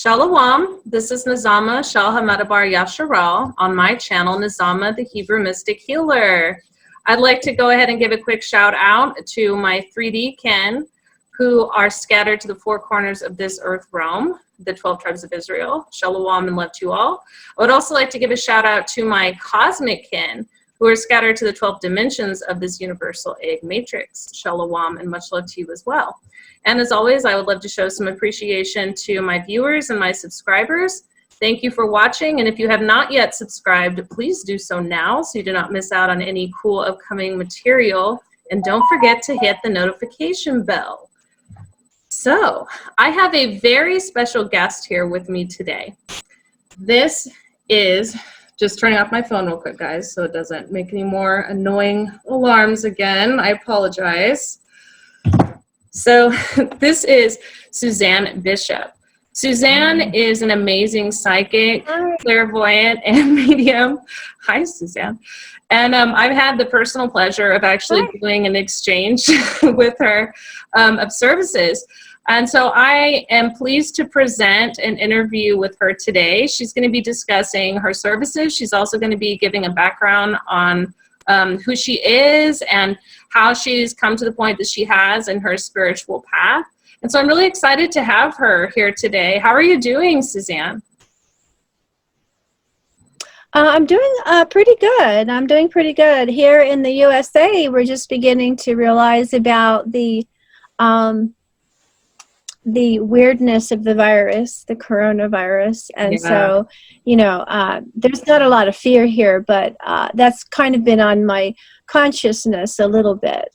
Shalom, this is Nazama Shalha Medabar Yasharal on my channel, Nazama the Hebrew Mystic Healer. I'd like to go ahead and give a quick shout out to my 3D kin who are scattered to the four corners of this earth realm, the 12 tribes of Israel. Shalom and love to you all. I would also like to give a shout out to my cosmic kin who are scattered to the 12 dimensions of this universal egg matrix. Shalom and much love to you as well. And as always, I would love to show some appreciation to my viewers and my subscribers. Thank you for watching. And if you have not yet subscribed, please do so now so you do not miss out on any cool upcoming material. And don't forget to hit the notification bell. So I have a very special guest here with me today. This is, just turning off my phone real quick, guys, so it doesn't make any more annoying alarms again. I apologize. So this is Suzanne Bishop. Suzanne is an amazing psychic, clairvoyant, and medium. Hi, Suzanne. And I've had the personal pleasure of actually doing an exchange with her of services. And so I am pleased to present an interview with her today. She's going to be discussing her services. She's also going to be giving a background on who she is and how she's come to the point that she has in her spiritual path. And so I'm really excited to have her here today. How are you doing, Suzanne? I'm doing pretty good. I'm doing pretty good. Here in the USA, we're just beginning to realize about the weirdness of the virus, the coronavirus. And so, you know, there's not a lot of fear here, but that's kind of been on my consciousness a little bit,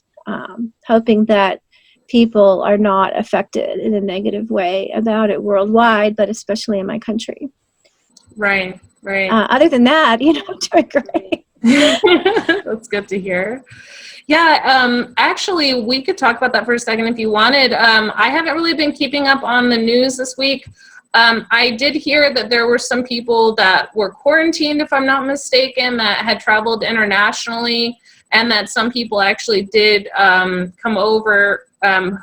hoping that people are not affected in a negative way about it worldwide, but especially in my country. Right, right. Other than that, you know, I'm doing great. That's good to hear. Yeah, actually, we could talk about that for a second if you wanted. I haven't really been keeping up on the news this week. I did hear that there were some people that were quarantined, if I'm not mistaken, that had traveled internationally, and that some people actually did come over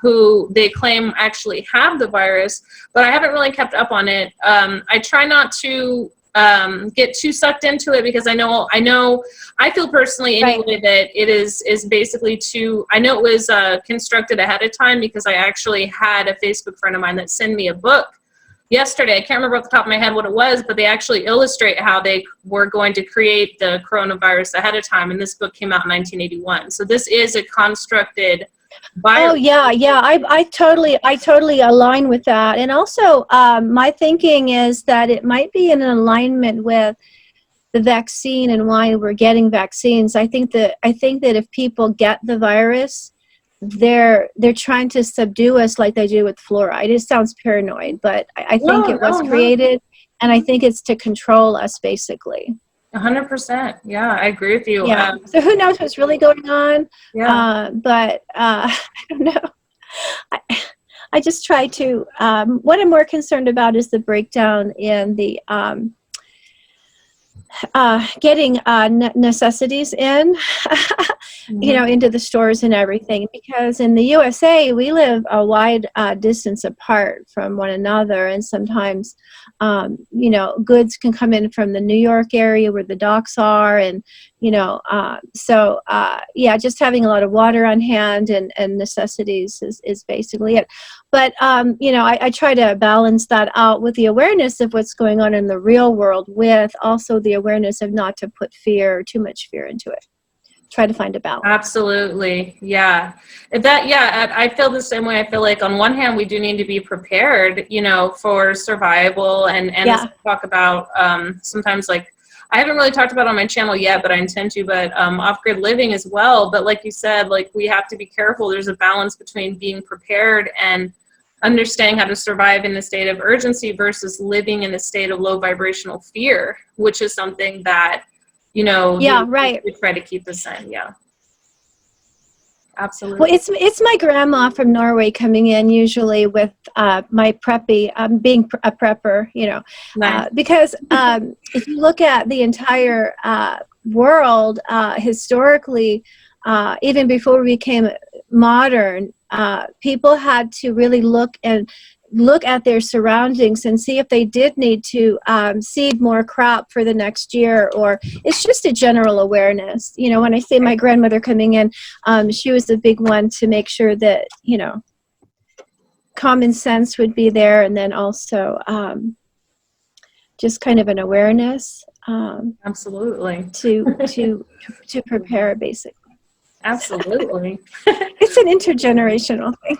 who they claim actually have the virus, but I haven't really kept up on it. I try not to get too sucked into it because I feel personally anyway that it is basically too, I know it was constructed ahead of time because I actually had a Facebook friend of mine that sent me a book yesterday. I can't remember off the top of my head what it was, but they actually illustrate how they were going to create the coronavirus ahead of time. And this book came out in 1981. So this is a constructed virus. Oh yeah, I totally align with that. And also, my thinking is that it might be in alignment with the vaccine and why we're getting vaccines. I think that if people get the virus, they're trying to subdue us like they do with fluoride. It sounds paranoid, but I think it was created, and I think it's to control us basically. 100%. Yeah, I agree with you. Yeah. So who knows what's really going on? Yeah. But I don't know. I just try to. What I'm more concerned about is the breakdown in the getting necessities in, you know, into the stores and everything. Because in the USA, we live a wide distance apart from one another, and sometimes, you know, goods can come in from the New York area where the docks are, and you know, so yeah, just having a lot of water on hand and necessities is basically it. But you know, I try to balance that out with the awareness of what's going on in the real world, with also the awareness of not to put too much fear into it. Try to find a balance. Absolutely. Yeah. I feel the same way. I feel like on one hand, we do need to be prepared, you know, for survival and as we talk about sometimes, like, I haven't really talked about it on my channel yet, but I intend to, but off-grid living as well. But like you said, like, we have to be careful. There's a balance between being prepared and understanding how to survive in a state of urgency versus living in a state of low vibrational fear, which is something that, you know, we try to keep us in. Yeah. Absolutely. Well, it's my grandma from Norway coming in usually with my preppy, being a prepper, you know, because if you look at the entire world historically, even before we became modern, people had to really look and look at their surroundings and see if they did need to seed more crop for the next year, or it's just a general awareness. You know, when I say my grandmother coming in, she was a big one to make sure that, you know, common sense would be there, and then also just kind of an awareness. Absolutely. To prepare, basically. Absolutely. It's an intergenerational thing.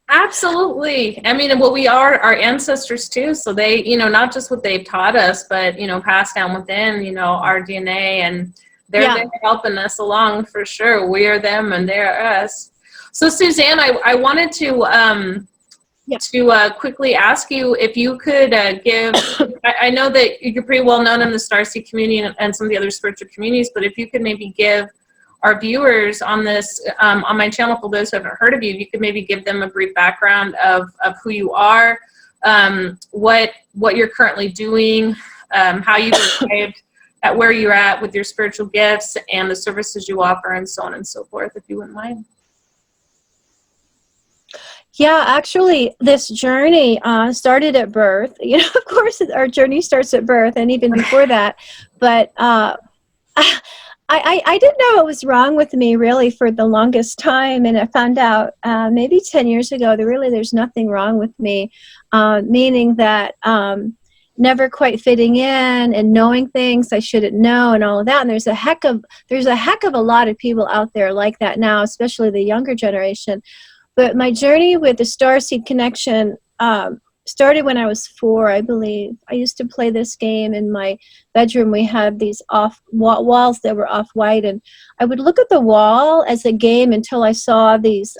Absolutely. I mean, well, we are our ancestors too. So they, you know, not just what they've taught us, but, you know, passed down within, you know, our DNA, and they're there helping us along for sure. We are them and they're us. So Suzanne, I wanted to quickly ask you if you could give, I know that you're pretty well known in the Starseed community and some of the other spiritual communities, but if you could maybe give our viewers on this, on my channel, for those who haven't heard of you, you could maybe give them a brief background of who you are, what you're currently doing, how you arrived at where you're at with your spiritual gifts and the services you offer, and so on and so forth, if you wouldn't mind. Yeah, actually, this journey started at birth. You know, of course, our journey starts at birth, and even before that. But I didn't know what was wrong with me, really, for the longest time. And I found out maybe 10 years ago that really there's nothing wrong with me, meaning that never quite fitting in and knowing things I shouldn't know and all of that. And there's a heck of a lot of people out there like that now, especially the younger generation. But my journey with the Starseed connection started when I was 4, I believe. I used to play this game in my bedroom. We had these walls that were off-white, and I would look at the wall as a game until I saw these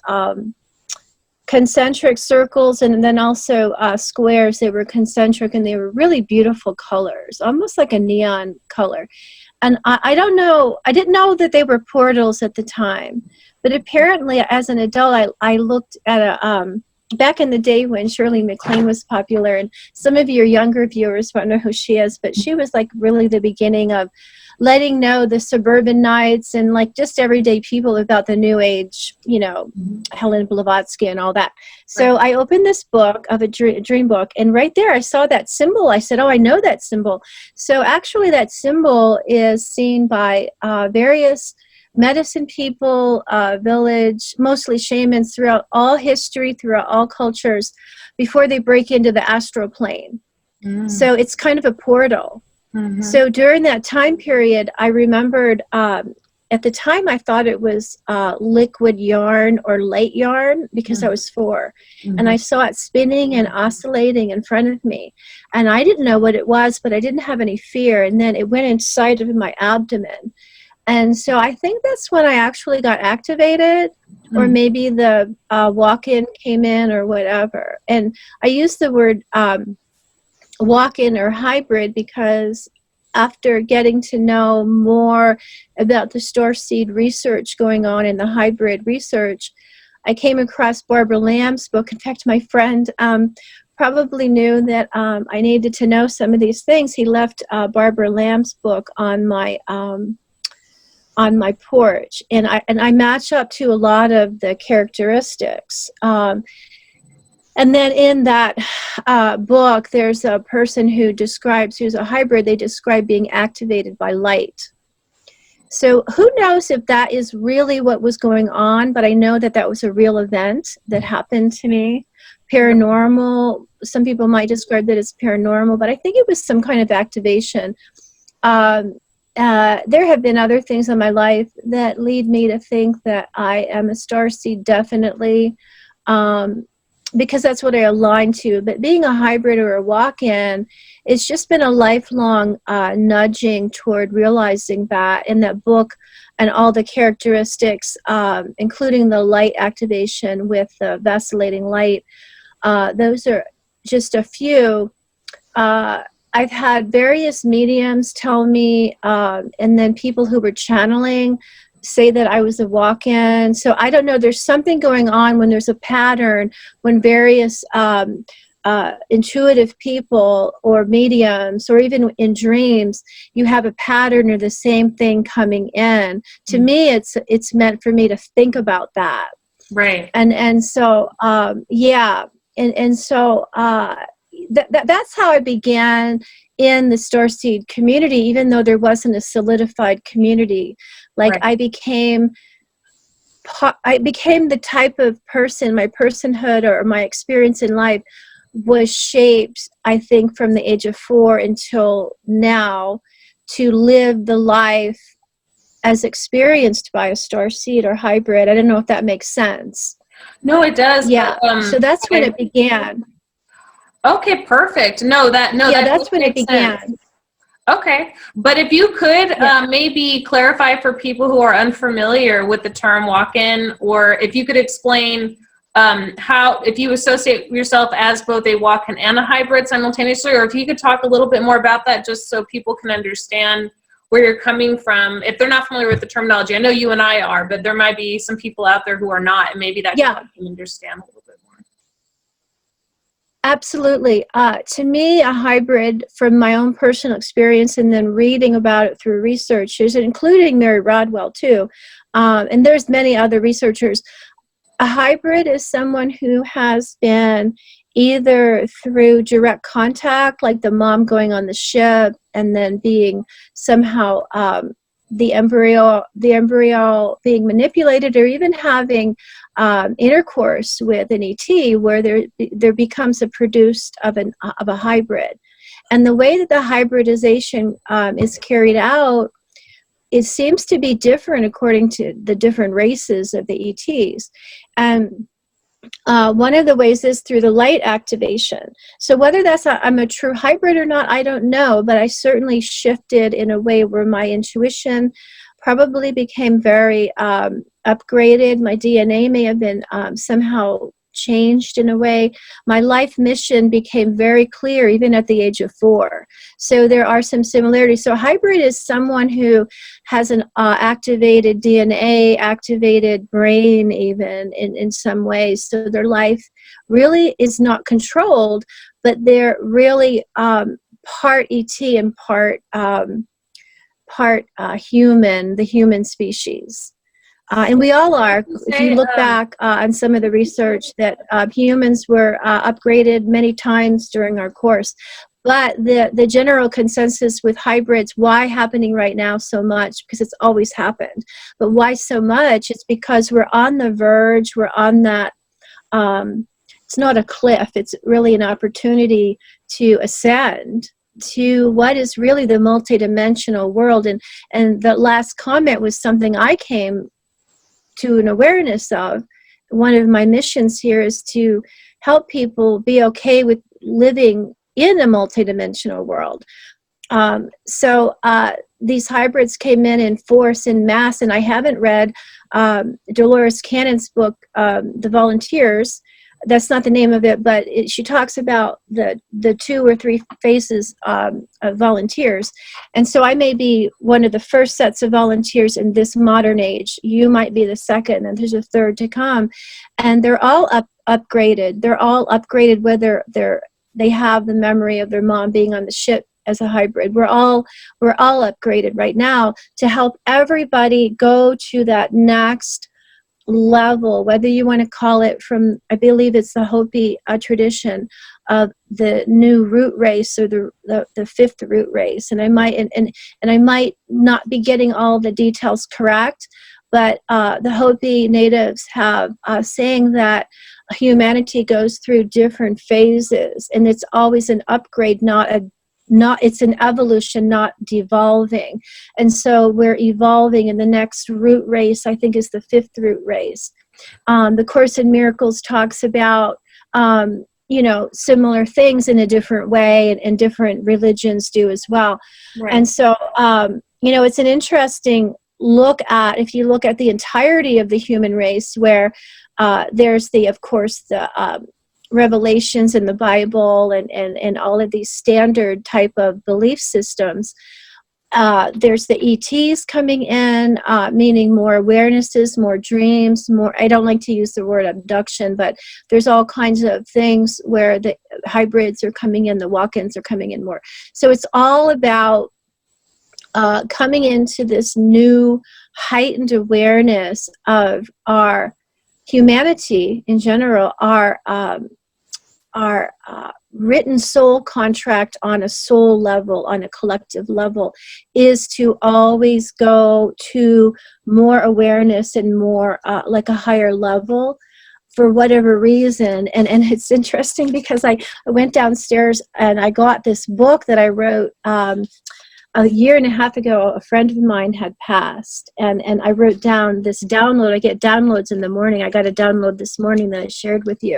concentric circles, and then also squares. They were concentric, and they were really beautiful colors, almost like a neon color. And I don't know, I didn't know that they were portals at the time. But apparently, as an adult, I looked at a, back in the day when Shirley MacLaine was popular, and some of your younger viewers won't know who she is, but she was like really the beginning of letting know the suburbanites and like just everyday people about the new age, you know, Helen Blavatsky and all that. So I opened this book of a dream book, and right there I saw that symbol. I said, oh, I know that symbol. So actually that symbol is seen by various medicine people, village, mostly shamans throughout all history, throughout all cultures, before they break into the astral plane. So it's kind of a portal. So during that time period, I remembered at the time I thought it was liquid yarn or light yarn because I was 4. And I saw it spinning and oscillating in front of me. And I didn't know what it was, but I didn't have any fear. And then it went inside of my abdomen. And so I think that's when I actually got activated, or maybe the walk-in came in or whatever. And I use the word walk-in or hybrid because after getting to know more about the Starseed research going on in the hybrid research, I came across Barbara Lamb's book. In fact, my friend probably knew that I needed to know some of these things. He left Barbara Lamb's book on my porch, and I match up to a lot of the characteristics. And then in that book, there's a person who describes, who's a hybrid, they describe being activated by light. So who knows if that is really what was going on, but I know that that was a real event that happened to me. Paranormal, some people might describe that as paranormal, but I think it was some kind of activation. There have been other things in my life that lead me to think that I am a starseed, definitely, because that's what I align to. But being a hybrid or a walk-in, it's just been a lifelong nudging toward realizing that. In that book and all the characteristics, including the light activation with the vacillating light, those are just a few. I've had various mediums tell me, and then people who were channeling say that I was a walk-in. So I don't know, there's something going on when there's a pattern, when various intuitive people or mediums, or even in dreams, you have a pattern or the same thing coming in. To me, it's meant for me to think about that. Right. And so, yeah. and so that's how I began in the Starseed community, even though there wasn't a solidified community. Like, Right. I became the type of person, my personhood or my experience in life was shaped, I think, from the age of 4 until now, to live the life as experienced by a starseed or hybrid. I don't know if that makes sense. No, it does. Yeah. But, So that's when it began. Okay, perfect. That That's when it makes began. sense. Okay, but if you could maybe clarify for people who are unfamiliar with the term walk-in, or if you could explain how, if you associate yourself as both a walk-in and a hybrid simultaneously, or if you could talk a little bit more about that, just so people can understand where you're coming from. If they're not familiar with the terminology, I know you and I are, but there might be some people out there who are not, and maybe that can help them understand a little bit more. Absolutely. To me, a hybrid, from my own personal experience and then reading about it through researchers, including Mary Rodwell too, and there's many other researchers, a hybrid is someone who has been either through direct contact, like the mom going on the ship and then being somehow the embryo being manipulated, or even having intercourse with an ET, where there becomes a produced of a hybrid. And the way that the hybridization is carried out, it seems to be different according to the different races of the ETs. And one of the ways is through the light activation. So whether I'm a true hybrid or not, I don't know, but I certainly shifted in a way where my intuition probably became very upgraded. My DNA may have been somehow changed in a way. My life mission became very clear even at the age of 4. So there are some similarities. So hybrid is someone who has an activated DNA, activated brain even in some ways. So their life really is not controlled, but they're really part ET and part human, the human species. And we all are. If you look back on some of the research, that humans were upgraded many times during our course. But the general consensus with hybrids, why happening right now so much? Because it's always happened. But why so much? It's because we're on the verge. We're on that. It's not a cliff. It's really an opportunity to ascend to what is really the multidimensional world. And the last comment was something I came to an awareness of. One of my missions here is to help people be okay with living in a multidimensional world. So these hybrids came in force, in mass, and I haven't read Dolores Cannon's book, The Volunteers. That's not the name of it, but she talks about the 2 or 3 phases of volunteers. And so I may be one of the first sets of volunteers in this modern age. You might be the second, and there's a third to come. And they're all upgraded. They're all upgraded, whether they have the memory of their mom being on the ship as a hybrid. We're all upgraded right now to help everybody go to that next level, whether you want to call it from, I believe it's the Hopi tradition of the new root race, or the 5th root race. And I might and I might not be getting all the details correct, but the Hopi natives have saying that humanity goes through different phases, and it's always an upgrade, it's an evolution, not devolving. And so we're evolving, and the next root race, I think, is the 5th root race. The Course in Miracles talks about, similar things in a different way, and different religions do as well. Right. And so, it's an interesting look at, if you look at the entirety of the human race, where there's of course, the revelations in the Bible and all of these standard type of belief systems. There's the ETs coming in, meaning more awarenesses, more dreams, more, I don't like to use the word abduction, but there's all kinds of things where the hybrids are coming in, the walk-ins are coming in more. So it's all about coming into this new heightened awareness of our humanity in general, our written soul contract on a soul level, on a collective level, is to always go to more awareness and more like a higher level for whatever reason. And it's interesting because I went downstairs and I got this book that I wrote a year and a half ago. A friend of mine had passed, and I wrote down this download. I get downloads in the morning. I got a download this morning that I shared with you.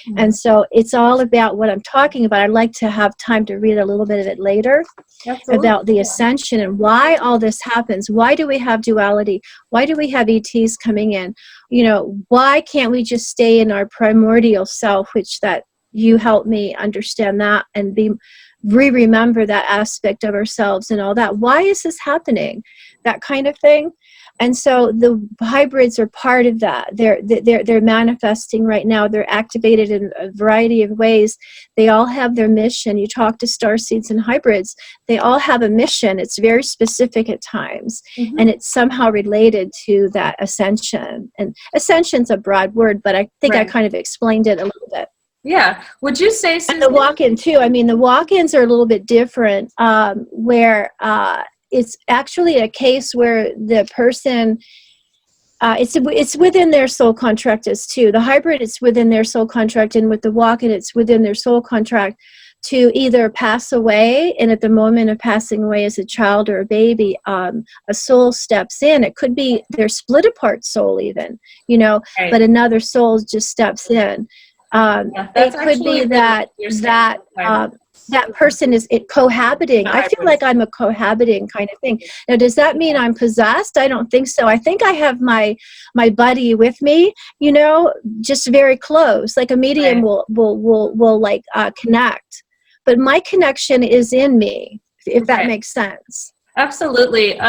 Mm-hmm. And so it's all about what I'm talking about. I'd like to have time to read a little bit of it later. Absolutely. About the ascension and why all this happens. Why do we have duality? Why do we have ETs coming in? You know, why can't we just stay in our primordial self, which that you helped me understand that and remember that aspect of ourselves and all that. Why is this happening? That kind of thing. And so the hybrids are part of that. They're manifesting right now. They're activated in a variety of ways. They all have their mission. You talk to starseeds and hybrids, they all have a mission. It's very specific at times, mm-hmm. and it's somehow related to that ascension. And ascension's a broad word, but I think I kind of explained it a little bit. Yeah. Would you say, Susan? And the walk-in too. I mean, the walk-ins are a little bit different, where it's actually a case where the person, it's within their soul contract as too. The hybrid, it's within their soul contract, and with the walk-in, it's within their soul contract to either pass away, and at the moment of passing away as a child or a baby, a soul steps in. It could be their split apart soul even, you know, right. But another soul just steps in. It could be that person is cohabiting. I feel like I'm a cohabiting kind of thing. Now, does that mean I'm possessed? I don't think so. I think I have my buddy with me, you know, just very close. Like a medium will like connect, but my connection is in me, if that makes sense. Absolutely.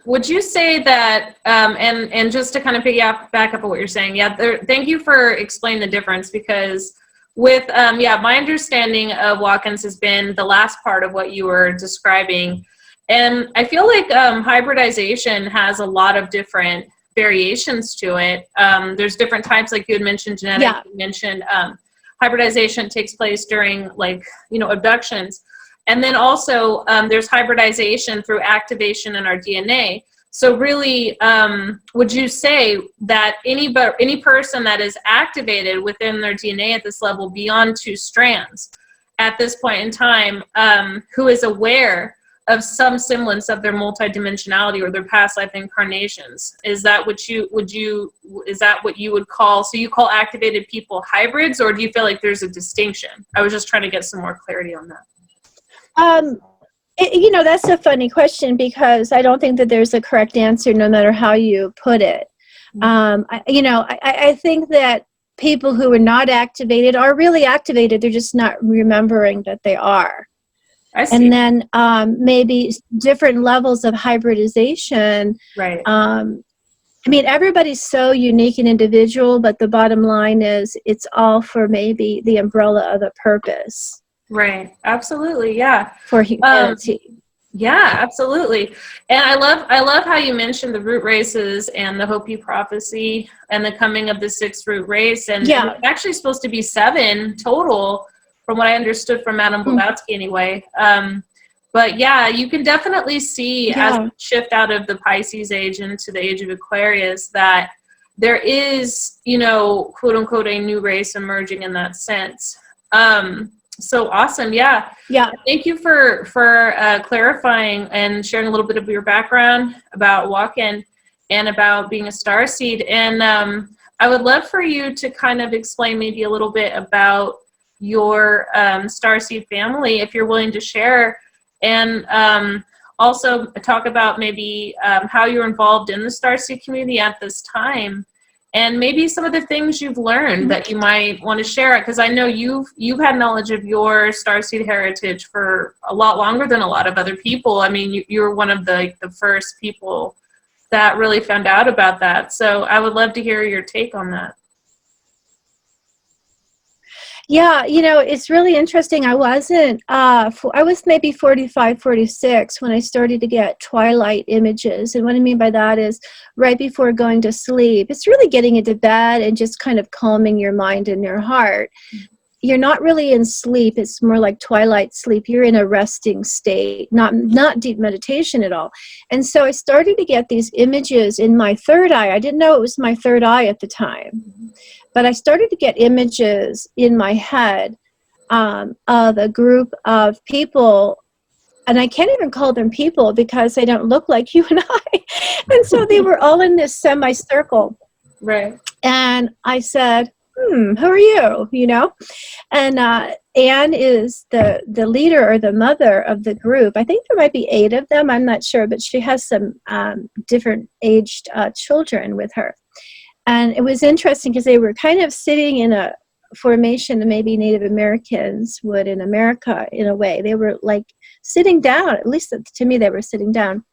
Would you say that, and just to kind of back up on what you're saying, thank you for explaining the difference, because with, my understanding of walk-ins has been the last part of what you were describing. And I feel like hybridization has a lot of different variations to it. There's different types, like you had mentioned, genetic, you mentioned hybridization takes place during, like, you know, abductions. And then also there's hybridization through activation in our DNA. So really, would you say that any person that is activated within their DNA at this level beyond 2 strands at this point in time, who is aware of some semblance of their multidimensionality or their past life incarnations, is that what you would call, so you call activated people hybrids, or do you feel like there's a distinction? I was just trying to get some more clarity on that. You know, that's a funny question, because I don't think that there's a correct answer no matter how you put it. I think that people who are not activated are really activated. They're just not remembering that they are. I see. And then maybe different levels of hybridization. Right. I mean, everybody's so unique and individual, but the bottom line is it's all for maybe the umbrella of a purpose. Right. Absolutely. Yeah. For humanity. Yeah, absolutely. And I love how you mentioned the root races and the Hopi prophecy and the coming of the 6th root race. And it's actually supposed to be 7 total, from what I understood from Madame Blavatsky anyway. But yeah, you can definitely see as we shift out of the Pisces age into the age of Aquarius that there is, you know, quote unquote, a new race emerging in that sense. So awesome. Yeah. Thank you for clarifying and sharing a little bit of your background about walk-in and about being a starseed. And I would love for you to kind of explain maybe a little bit about your starseed family, if you're willing to share, and also talk about maybe how you're involved in the starseed community at this time. And maybe some of the things you've learned that you might want to share, because I know you've had knowledge of your starseed heritage for a lot longer than a lot of other people. I mean, you were one of the first people that really found out about that. So I would love to hear your take on that. Yeah, you know, it's really interesting. I was maybe 45, 46 when I started to get twilight images. And what I mean by that is right before going to sleep. It's really getting into bed and just kind of calming your mind and your heart. you're not really in sleep. It's more like twilight sleep. You're in a resting state, not deep meditation at all. And so I started to get these images in my third eye. I didn't know it was my third eye at the time, but I started to get images in my head of a group of people. And I can't even call them people because they don't look like you and I. And so they were all in this semicircle. Right. And I said, who are you? You know? And Anne is the leader or the mother of the group. I think there might be 8 of them. I'm not sure, but she has some different aged children with her. And it was interesting because they were kind of sitting in a formation that maybe Native Americans would in America in a way. They were like sitting down, at least to me they were sitting down.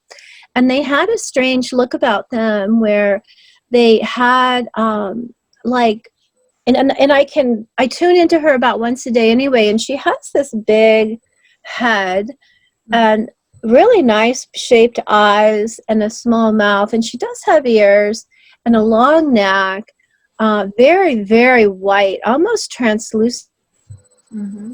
And they had a strange look about them where they had like, and I tune into her about once a day anyway, and she has this big head and really nice shaped eyes and a small mouth, and she does have ears and a long neck, very, very white, almost translucent. Mm-hmm.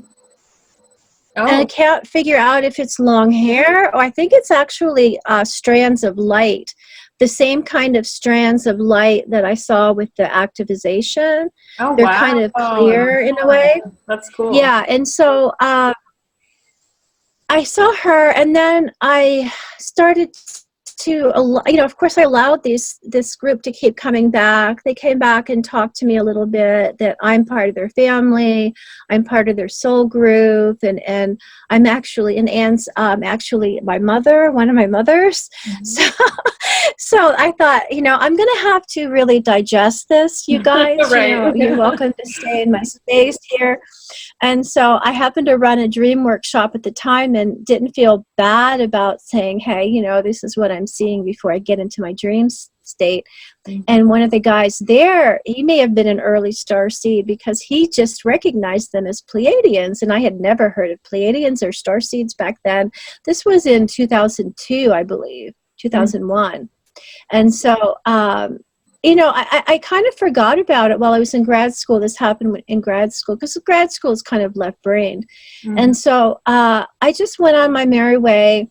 And I can't figure out if it's long hair or I think it's actually strands of light, the same kind of strands of light that I saw with the activization. Oh, They're wow. kind of clear in a way. That's cool. Yeah, and so I saw her, and then I started to, of course I allowed this group to keep coming back. They came back and talked to me a little bit that I'm part of their family, I'm part of their soul group, and I'm actually, and Anne's actually my mother, one of my mothers. Mm-hmm. So I thought, I'm going to have to really digest this, you guys. Right. You're welcome to stay in my space here. And so I happened to run a dream workshop at the time and didn't feel bad about saying, hey, this is what I'm seeing before I get into my dream state. Mm-hmm. And one of the guys there, he may have been an early starseed because he just recognized them as Pleiadians. And I had never heard of Pleiadians or starseeds back then. This was in 2002, I believe, 2001. Mm-hmm. And so, I kind of forgot about it while I was in grad school. This happened in grad school because grad school is kind of left-brained. Mm-hmm. And so I just went on my merry way.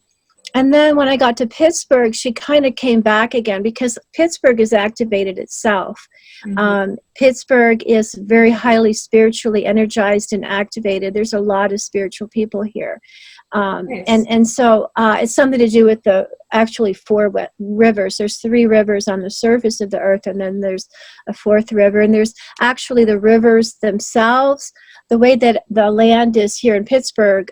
And then when I got to Pittsburgh, she kind of came back again because Pittsburgh is activated itself. Mm-hmm. Pittsburgh is very highly spiritually energized and activated. There's a lot of spiritual people here. Nice. And so it's something to do with the actually 4 rivers. There's 3 rivers on the surface of the earth, and then there's a 4th river. And there's actually the rivers themselves. The way that the land is here in Pittsburgh,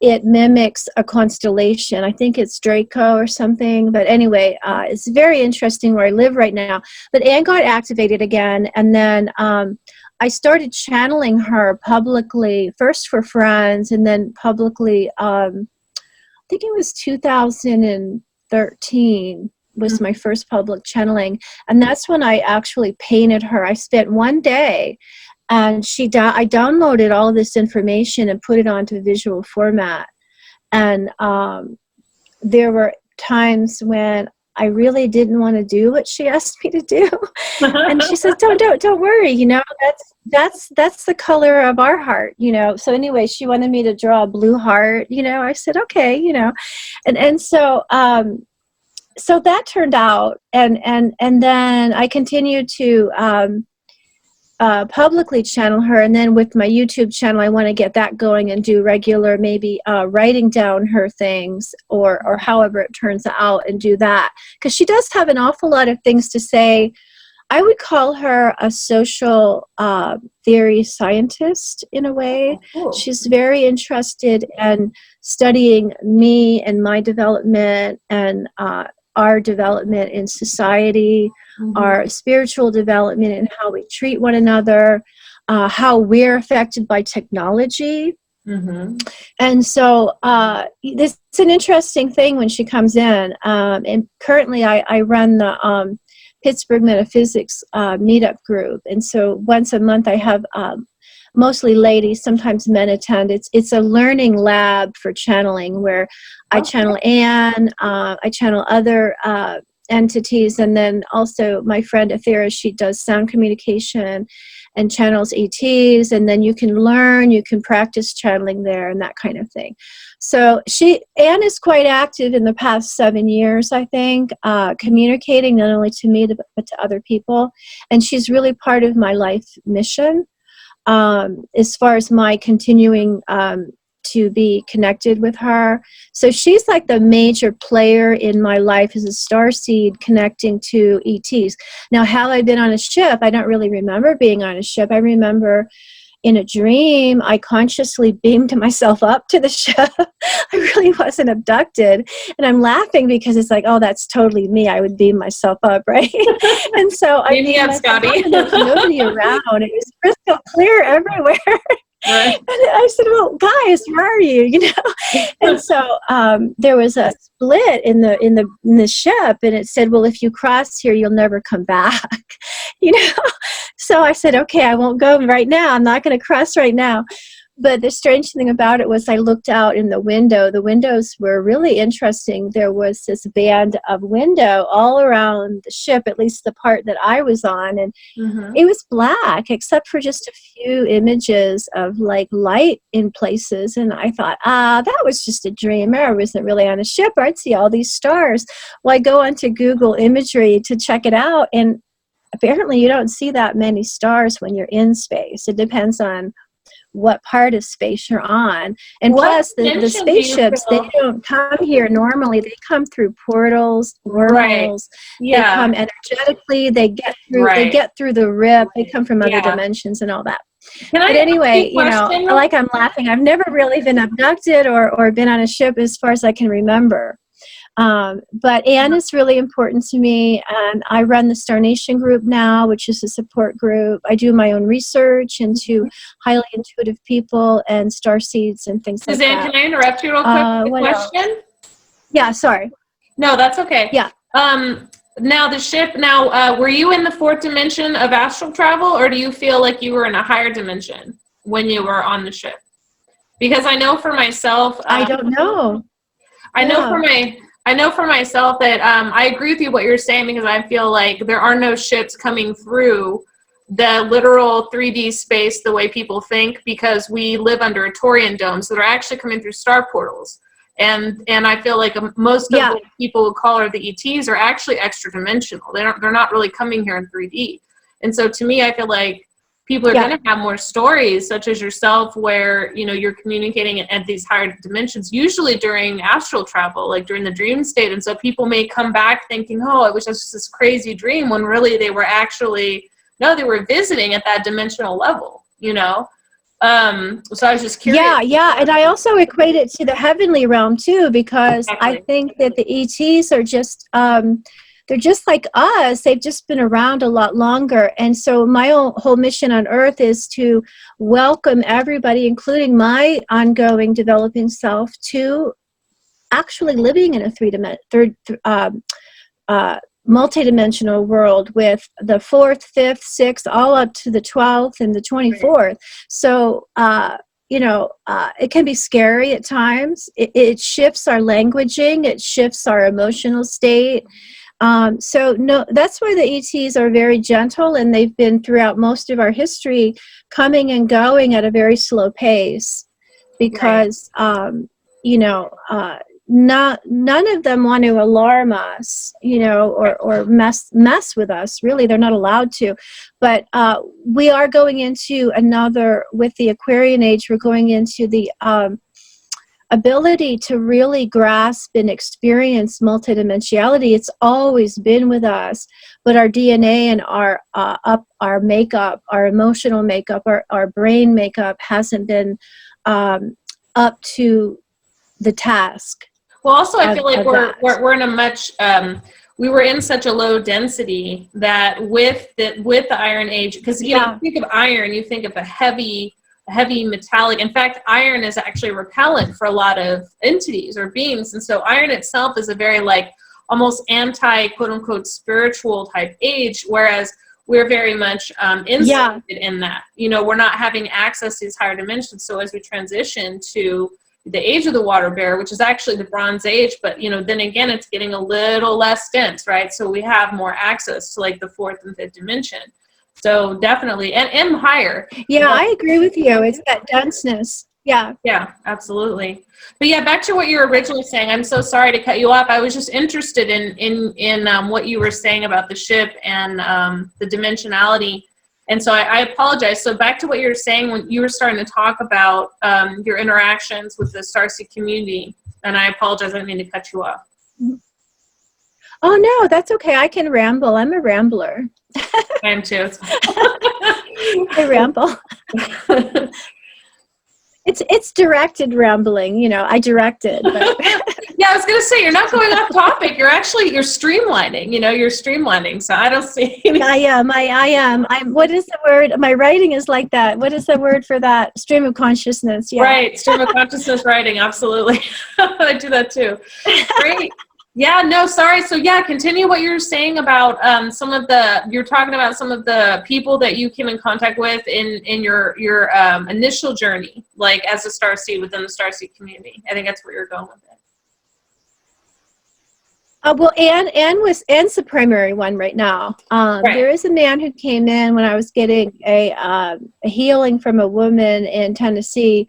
it mimics a constellation. I think it's Draco or something. But anyway, it's very interesting where I live right now. But Anne got activated again, and then I started channeling her publicly, first for friends, and then publicly, I think it was 2013 was my first public channeling. And that's when I actually painted her. I spent one day, and I downloaded all of this information and put it onto visual format. And there were times when I really didn't want to do what she asked me to do. And she said, don't worry, that's the color of our heart, So anyway, she wanted me to draw a blue heart, I said, okay, and so so that turned out, and then I continued to publicly channel her, and then with my YouTube channel, I want to get that going and do regular, maybe writing down her things or however it turns out, and do that because she does have an awful lot of things to say. I would call her a social theory scientist in a way. Oh, cool. She's very interested in studying me and my development and our development in society, mm-hmm. our spiritual development and how we treat one another, how we're affected by technology. Mm-hmm. And so this is an interesting thing when she comes in. And currently I run the Pittsburgh Metaphysics meetup group. And so once a month I have mostly ladies, sometimes men attend. It's a learning lab for channeling where I channel Anne, I channel other entities. And then also my friend Athera, she does sound communication and channels ETs, and then you can learn, you can practice channeling there and that kind of thing. So Anne is quite active in the past 7 years, I think, communicating not only to me but to other people. And she's really part of my life mission, as far as my continuing to be connected with her. So she's like the major player in my life as a starseed connecting to ETs. Now, how I've been on a ship, I don't really remember being on a ship. I remember in a dream, I consciously beamed myself up to the ship. I really wasn't abducted. And I'm laughing because it's like, oh, that's totally me. I would beam myself up, right? And so I beamed myself up and there was nobody around. It was crystal clear everywhere. Right. And I said, well, guys, where are you? You know? And so there was a split in the ship, and it said, well, if you cross here, you'll never come back. You know? So I said, okay, I won't go right now. I'm not going to cross right now. But the strange thing about it was I looked out in the window. The windows were really interesting. There was this band of window all around the ship, at least the part that I was on. And it was black, except for just a few images of like light in places. And I thought, that was just a dream. I wasn't really on a ship, or I'd see all these stars. Well, I go onto Google imagery to check it out. And apparently you don't see that many stars when you're in space. It depends on what part of space you're on. And plus, the spaceships, they don't come here normally. They come through portals, wormholes. They come energetically. They get through the rip. They come from other dimensions and all that. But anyway, you know, like I'm laughing. I've never really been abducted or been on a ship as far as I can remember. But Anne is really important to me, and I run the Star Nation group now, which is a support group. I do my own research into highly intuitive people and starseeds and things like that. Suzanne, can I interrupt you real quick with a question? Else? Yeah, sorry. No, that's okay. Yeah. Now the ship, were you in the 4th dimension of astral travel, or do you feel like you were in a higher dimension when you were on the ship? Because I know for myself... I don't know. I know for myself that I agree with you what you're saying, because I feel like there are no ships coming through the literal 3D space the way people think, because we live under a Taurian dome, so they're actually coming through star portals. And I feel like most of the people who call her the ETs are actually extra dimensional. They're not really coming here in 3D. And so to me, I feel like people are going to have more stories, such as yourself, where, you know, you're communicating at these higher dimensions, usually during astral travel, like during the dream state. And so people may come back thinking, oh, it was just this crazy dream, when really they were actually, no, they were visiting at that dimensional level, you know? So I was just curious. Yeah. And I also equate it to the heavenly realm too, because I think that the ETs are just, they're just like us. They've just been around a lot longer. And so my whole mission on Earth is to welcome everybody, including my ongoing developing self, to actually living in a multidimensional world with the 4th, 5th, 6th, all up to the 12th and the 24th. So, you know, it can be scary at times. It shifts our languaging. It shifts our emotional state. So no, that's why the ETs are very gentle, and they've been throughout most of our history coming and going at a very slow pace, because, you know, none of them want to alarm us, you know, or mess with us. Really, they're not allowed to. But we are going into with the Aquarian age, we're going into the ability to really grasp and experience multidimensionality. It's always been with us, but our DNA and our makeup, our emotional makeup, our brain makeup hasn't been up to the task. Well, also I feel like we're in a much we were in such a low density that with the Iron Age, because you know, you think of iron, you think of a heavy metallic. In fact, iron is actually repellent for a lot of entities or beings. And so iron itself is a very like almost anti quote unquote spiritual type age, whereas we're very much insulated in that. You know, we're not having access to these higher dimensions. So as we transition to the age of the water bear, which is actually the Bronze Age, but then again, it's getting a little less dense, right? So we have more access to like the fourth and fifth dimension. So definitely, and higher. Yeah, I agree with you. It's that denseness. Yeah. Yeah, absolutely. But yeah, back to what you were originally saying. I'm so sorry to cut you off. I was just interested in what you were saying about the ship and the dimensionality. And so I apologize. So back to what you were saying when you were starting to talk about your interactions with the Starseed community. And I apologize. I didn't mean to cut you off. Oh, no, that's okay. I can ramble. I'm a rambler. I am too. I ramble. It's directed rambling, I directed. But. Yeah, I was gonna say you're not going off topic. You're streamlining. You're streamlining. So I don't see. I am. What is the word? My writing is like that. What is the word for that? Stream of consciousness. Yeah. Right. Stream of consciousness writing. Absolutely. I do that too. Great. Yeah, no, sorry. So yeah, continue what you're saying about you're talking about some of the people that you came in contact with in your initial journey, like as a Starseed within the Starseed community. I think that's where you're going with it. Well, Anne's the primary one right now. Right. There is a man who came in when I was getting a healing from a woman in Tennessee.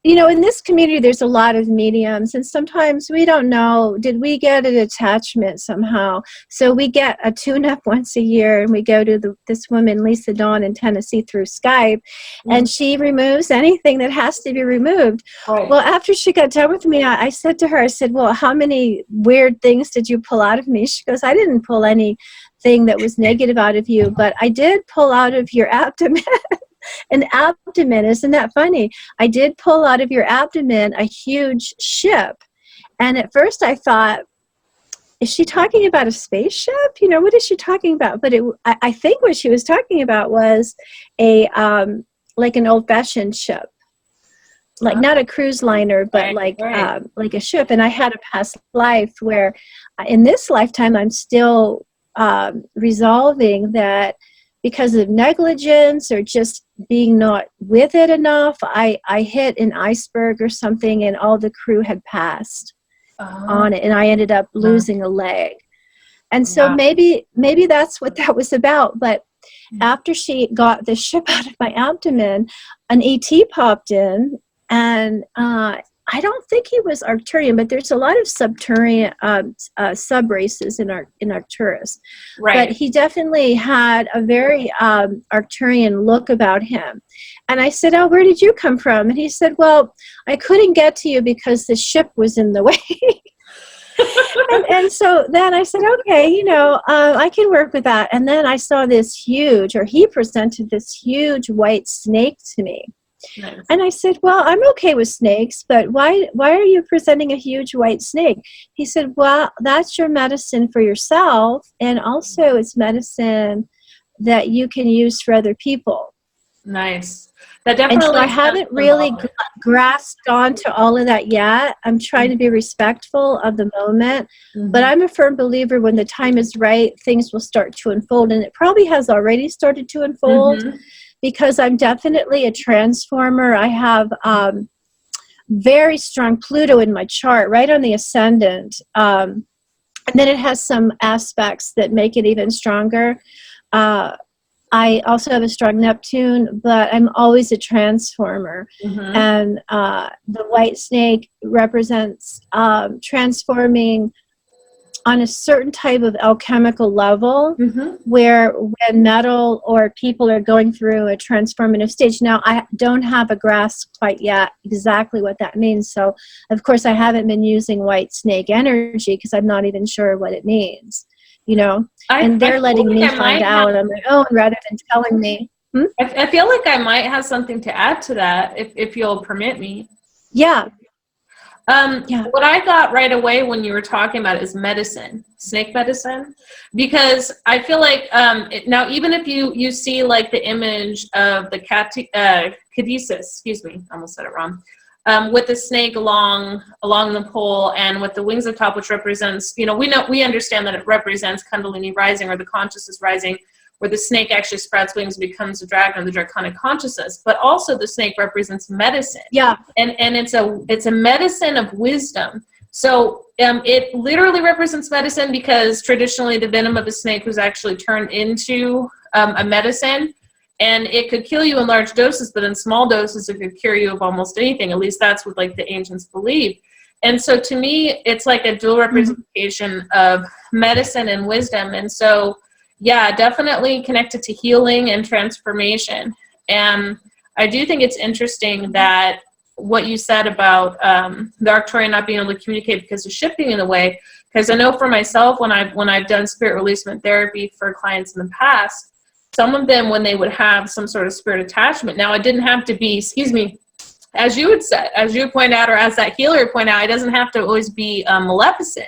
In this community, there's a lot of mediums, and sometimes we don't know, did we get an attachment somehow? So we get a tune-up once a year, and we go to this woman, Lisa Dawn, in Tennessee through Skype, and she removes anything that has to be removed. Right. Well, after she got done with me, I said to her, I said, well, how many weird things did you pull out of me? She goes, I didn't pull anything that was negative out of you, but I did pull out of your abdomen. An abdomen, isn't that funny? I did pull out of your abdomen a huge ship. And at first I thought, is she talking about a spaceship? What is she talking about? But I think what she was talking about was like an old-fashioned ship. Like not a cruise liner, but like a ship. And I had a past life where in this lifetime I'm still resolving that because of negligence or just being not with it enough, I hit an iceberg or something and all the crew had passed on it, and I ended up losing a leg. And so maybe that's what that was about. But after she got the ship out of my abdomen, an ET popped in, and I don't think he was Arcturian, but there's a lot of Subturian sub-races in Arcturus. Right. But he definitely had a very Arcturian look about him. And I said, oh, where did you come from? And he said, well, I couldn't get to you because the ship was in the way. and so then I said, okay, I can work with that. And then I saw he presented this huge white snake to me. Nice. And I said, well, I'm okay with snakes, but why are you presenting a huge white snake? He said, well, that's your medicine for yourself, and also it's medicine that you can use for other people. Nice. That definitely. And so I haven't really grasped onto all of that yet. I'm trying to be respectful of the moment, but I'm a firm believer when the time is right, things will start to unfold, and it probably has already started to unfold. Because I'm definitely a transformer. I have very strong Pluto in my chart, right on the ascendant. And then it has some aspects that make it even stronger. I also have a strong Neptune, but I'm always a transformer. And the white snake represents transforming on a certain type of alchemical level where when metal or people are going through a transformative stage. Now, I don't have a grasp quite yet exactly what that means. So, of course, I haven't been using white snake energy because I'm not even sure what it means, and they're letting me find out on my own rather than telling me. I feel like I might have something to add to that if you'll permit me. Yeah. What I got right away when you were talking about it is medicine, snake medicine, because I feel like now even if you see like the image of the caduceus, excuse me, I almost said it wrong, with the snake along the pole and with the wings up top, which represents, we understand that it represents Kundalini rising or the consciousness rising. where the snake actually sprouts wings and becomes a dragon, or the draconic consciousness. But also the snake represents medicine. Yeah. And it's a medicine of wisdom. So it literally represents medicine, because traditionally the venom of a snake was actually turned into a medicine, and it could kill you in large doses, but in small doses it could cure you of almost anything. At least that's what like the ancients believed. And so to me, it's like a dual representation of medicine and wisdom. And so, yeah, definitely connected to healing and transformation. And I do think it's interesting that what you said about the Arcturian not being able to communicate because of shifting in a way, because I know for myself, when I've done spirit releasement therapy for clients in the past, some of them, when they would have some sort of spirit attachment, now it didn't have to be, as you would say, as you point out, or as that healer point out, it doesn't have to always be maleficent.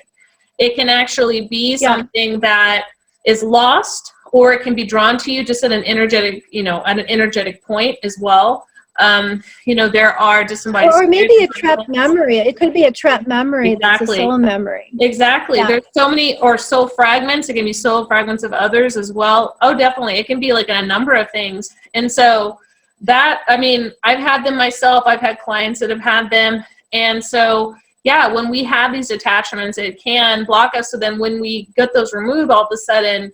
It can actually be something that is lost, or it can be drawn to you just at an energetic, at an energetic point as well. There are disembodied or maybe a trapped memory. It could be a trapped memory. Exactly. That's a soul memory. Exactly. Yeah. There's so many, or soul fragments. It can be soul fragments of others as well. Oh, definitely. It can be like a number of things. And so that, I've had them myself. I've had clients that have had them. And so, yeah, when we have these attachments, it can block us. So then when we get those removed, all of a sudden,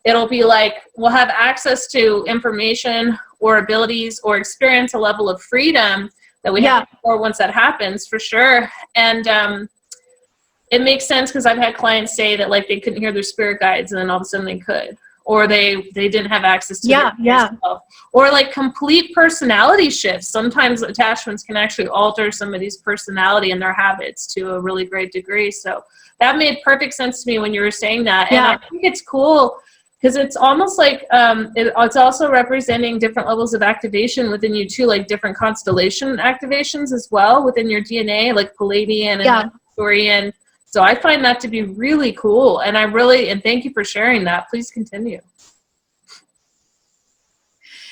it'll be like we'll have access to information or abilities or experience a level of freedom that we have before once that happens, for sure. And it makes sense, because I've had clients say that like they couldn't hear their spirit guides, and then all of a sudden they could. Or they didn't have access to their self. Or like complete personality shifts. Sometimes attachments can actually alter somebody's personality and their habits to a really great degree. So that made perfect sense to me when you were saying that. And I think it's cool, because it's almost like it's also representing different levels of activation within you too, like different constellation activations as well within your DNA, like Palladian and Arcturian. So I find that to be really cool, and and thank you for sharing that. Please continue.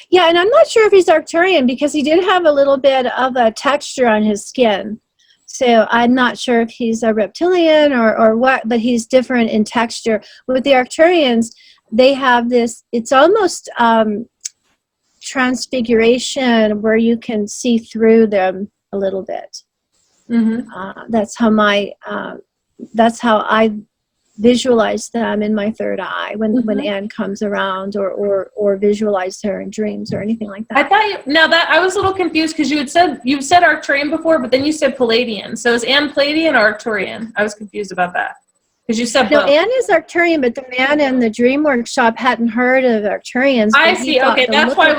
Yeah, and I'm not sure if he's Arcturian, because he did have a little bit of a texture on his skin. So I'm not sure if he's a reptilian or what, but he's different in texture. With the Arcturians, they have this, it's almost transfiguration, where you can see through them a little bit. That's how I visualize them in my third eye when Anne comes around, or visualize her in dreams or anything like that. I thought I was a little confused, because you said Arcturian before, but then you said Palladian. So is Anne Palladian or Arcturian? I was confused about that, because you said both. No, Anne is Arcturian, but the man in the dream workshop hadn't heard of Arcturians. I see. Okay, that's why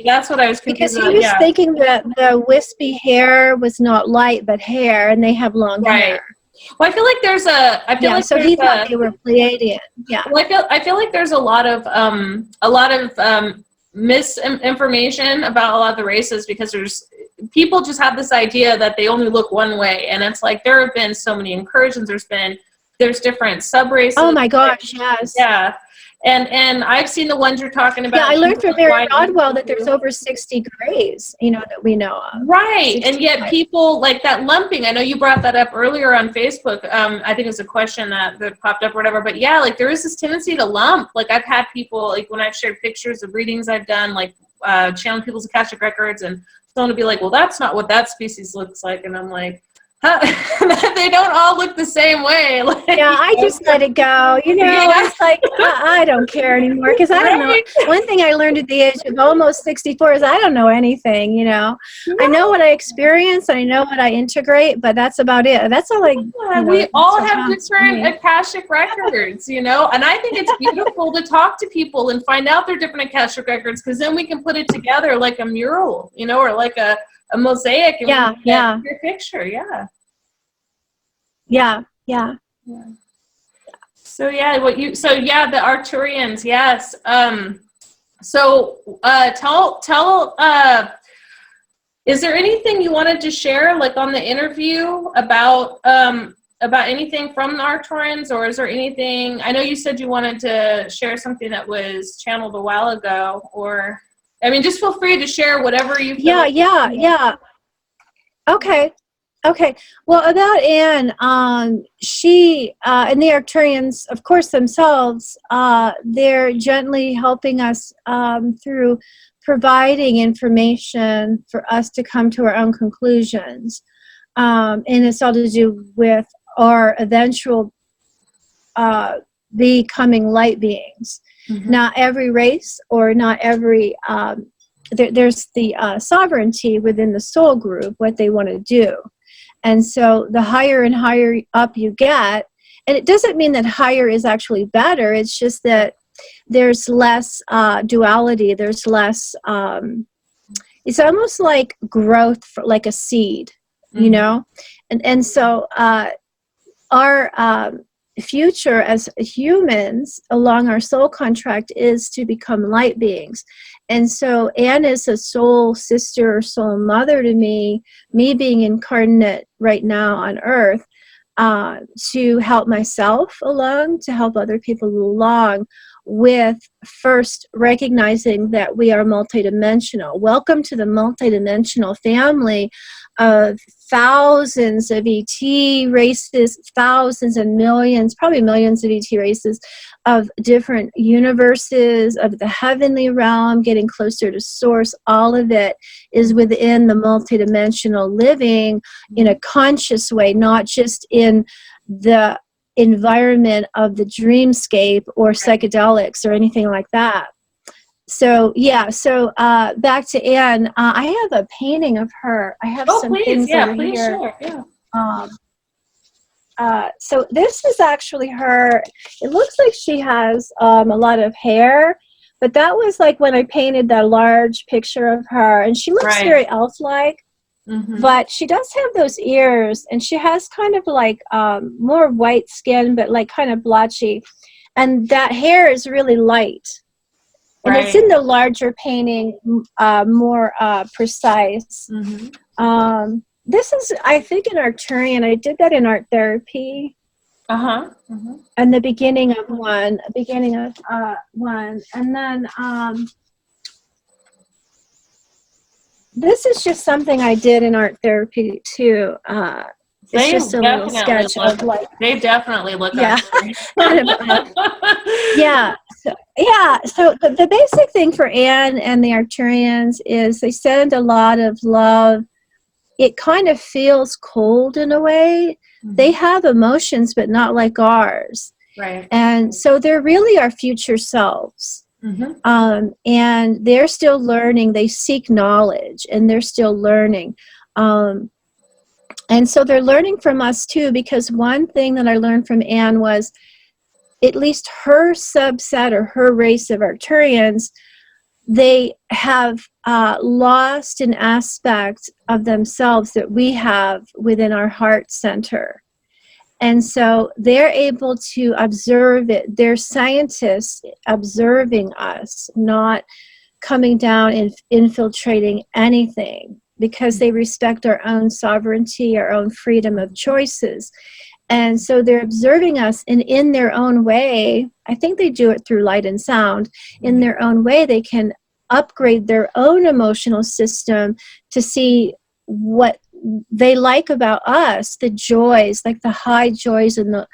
that's what I was confused about. Because he was thinking that the wispy hair was not light but hair, and they have long hair. Well, I feel like there's so he thought they were Pleiadian. Yeah. Well, I feel like there's a lot of misinformation about a lot of the races, because people just have this idea that they only look one way, and it's like there have been so many incursions. There's different sub-races. Oh my gosh, yes. Yeah. And I've seen the ones you're talking about. Yeah, I learned from Mary Rodwell that there's over 60 grays, that we know of. Right, and yet people like that lumping. I know you brought that up earlier on Facebook. I think it was a question that popped up or whatever. But yeah, like there is this tendency to lump. Like I've had people, like when I've shared pictures of readings I've done, like channeling people's akashic records, and someone will be like, well, that's not what that species looks like. And I'm like, they don't all look the same way. Like, yeah, I just let it go. It's like, I don't care anymore, because I don't know. One thing I learned at the age of almost 64 is I don't know anything, I know what I experience, I know what I integrate, but that's about it. That's all we all have different akashic records, and I think it's beautiful to talk to people and find out their different akashic records, because then we can put it together like a mural, or like a mosaic, and your picture. So the Arcturians, yes. Is there anything you wanted to share, like on the interview, about anything from the Arcturians, or is there anything? I know you said you wanted to share something that was channeled a while ago, or just feel free to share whatever you feel. Yeah. Okay. Okay. Well, about Anne, she and the Arcturians, of course, themselves, they're gently helping us through providing information for us to come to our own conclusions. And it's all to do with our eventual becoming light beings. Mm-hmm. Not every race or not every, there's the sovereignty within the soul group, what they want to do. And so the higher and higher up you get, and it doesn't mean that higher is actually better, it's just that there's less duality, there's less, it's almost like growth, for, like a seed, you know? And so our future as humans along our soul contract is to become light beings. And so Anne is a soul sister or soul mother to me being incarnate right now on earth, to help myself along, to help other people along with first recognizing that we are multidimensional. Welcome to the multidimensional family of thousands of ET races, thousands and millions, probably millions of ET races of different universes of the heavenly realm, getting closer to source. All of it is within the multidimensional living in a conscious way, not just in the environment of the dreamscape or psychedelics or anything like that. So yeah, so back to Anne, I have a painting of her. I have some things over here. Sure. Yeah. So this is actually her. It looks like she has a lot of hair, but that was like when I painted that large picture of her, and she looks very elf-like. Mm-hmm. But she does have those ears, and she has kind of like more white skin, but like kind of blotchy. And that hair is really light. And it's in the larger painting, more precise. Mm-hmm. This is, I think, an Arcturian. I did that in art therapy. Mm-hmm. And the beginning of one. And then this is just something I did in art therapy too. It's just a little sketch of like. They definitely look. Yeah. Yeah. So the basic thing for Anne and the Arcturians is they send a lot of love. It kind of feels cold in a way. Mm-hmm. They have emotions, but not like ours. Right. And so they're really our future selves. Mm-hmm. And they're still learning. They seek knowledge, and they're still learning. And so they're learning from us too, because one thing that I learned from Anne was at least her subset or her race of Arcturians, they have lost an aspect of themselves that we have within our heart center. And so they're able to observe it. They're scientists observing us, not coming down and infiltrating anything, because they respect our own sovereignty, our own freedom of choices. And so they're observing us, and in their own way, I think they do it through light and sound, in their own way they can upgrade their own emotional system to see what they like about us, the joys, like the high joys, and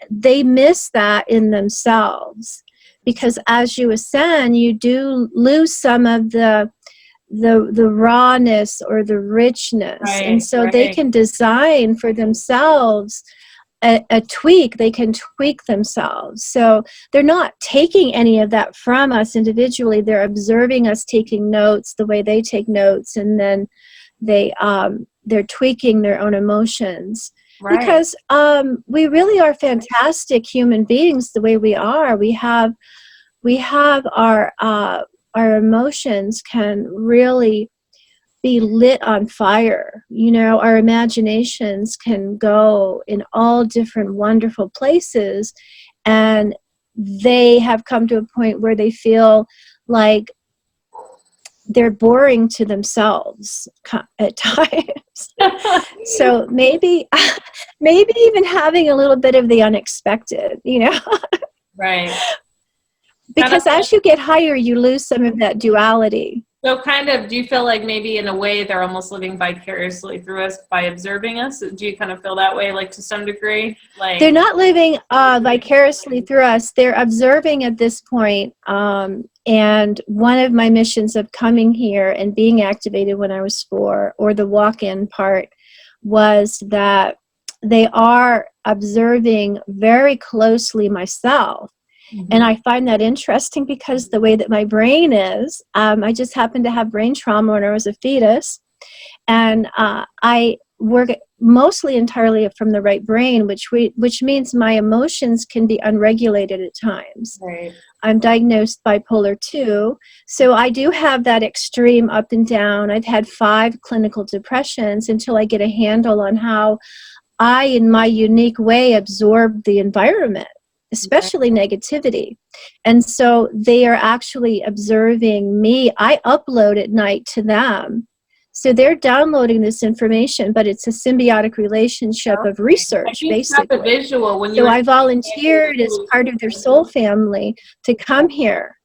they miss that in themselves. Because as you ascend, you do lose some of the rawness or the richness. And so they can design for themselves a tweak. They can tweak themselves. So they're not taking any of that from us individually. They're observing us taking notes the way they take notes, and then they're tweaking their own emotions. Right. Because we really are fantastic human beings the way we are. We have our emotions can really be lit on fire. You know, our imaginations can go in all different wonderful places, and they have come to a point where they feel like they're boring to themselves at times. So maybe even having a little bit of the unexpected, you know? Right. Because as you get higher, you lose some of that duality. So kind of, do you feel like maybe in a way they're almost living vicariously through us by observing us? Do you kind of feel that way, like to some degree? Like They're not living vicariously through us. They're observing at this point. And one of my missions of coming here and being activated when I was 4, or the walk-in part, was that they are observing very closely myself. And I find that interesting because the way that my brain is, I just happened to have brain trauma when I was a fetus. And I work mostly entirely from the right brain, which means my emotions can be unregulated at times. Right. I'm diagnosed bipolar 2, so I do have that extreme up and down. I've had 5 clinical depressions until I get a handle on how I, in my unique way, absorb the environment, especially negativity. And so they are actually observing me. I upload at night to them. So they're downloading this information, but it's a symbiotic relationship of research, basically. A visual when so I volunteered as part of their soul family to come here,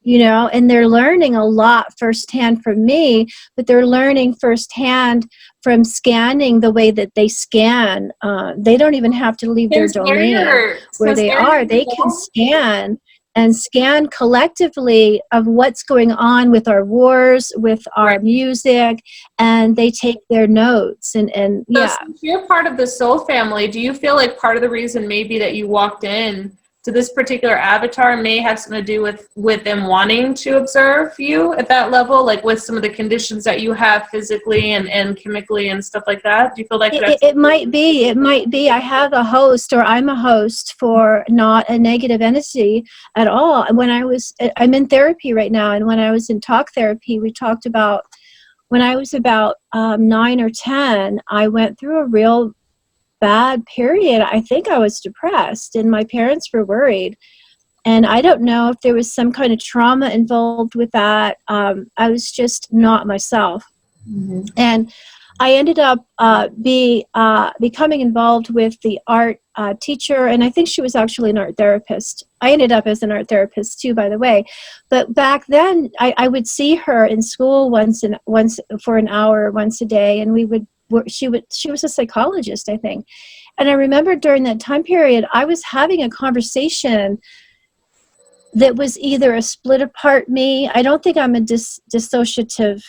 you know, and they're learning a lot firsthand from me, but they're learning firsthand from scanning the way that they scan. They don't even have to leave their domain where they are. They can scan and scan collectively of what's going on with our wars, with our music, and they take their notes. And so since you're part of the soul family, do you feel like part of the reason maybe that you walked in to this particular avatar may have something to do with them wanting to observe you at that level, like with some of the conditions that you have physically and chemically and stuff like that? Do you feel like it might be? It might be. I have a host, or I'm a host for not a negative entity at all. When I'm in therapy right now, and when I was in talk therapy, we talked about when I was about 9 or 10, I went through a real bad period. I think I was depressed, and my parents were worried. And I don't know if there was some kind of trauma involved with that. I was just not myself. And I ended up becoming involved with the art teacher, and I think she was actually an art therapist. I ended up as an art therapist too, by the way. But back then, I would see her in school once for an hour, once a day, and she was a psychologist, I think. And I remember during that time period, I was having a conversation that was either a split apart me. I don't think I'm a dissociative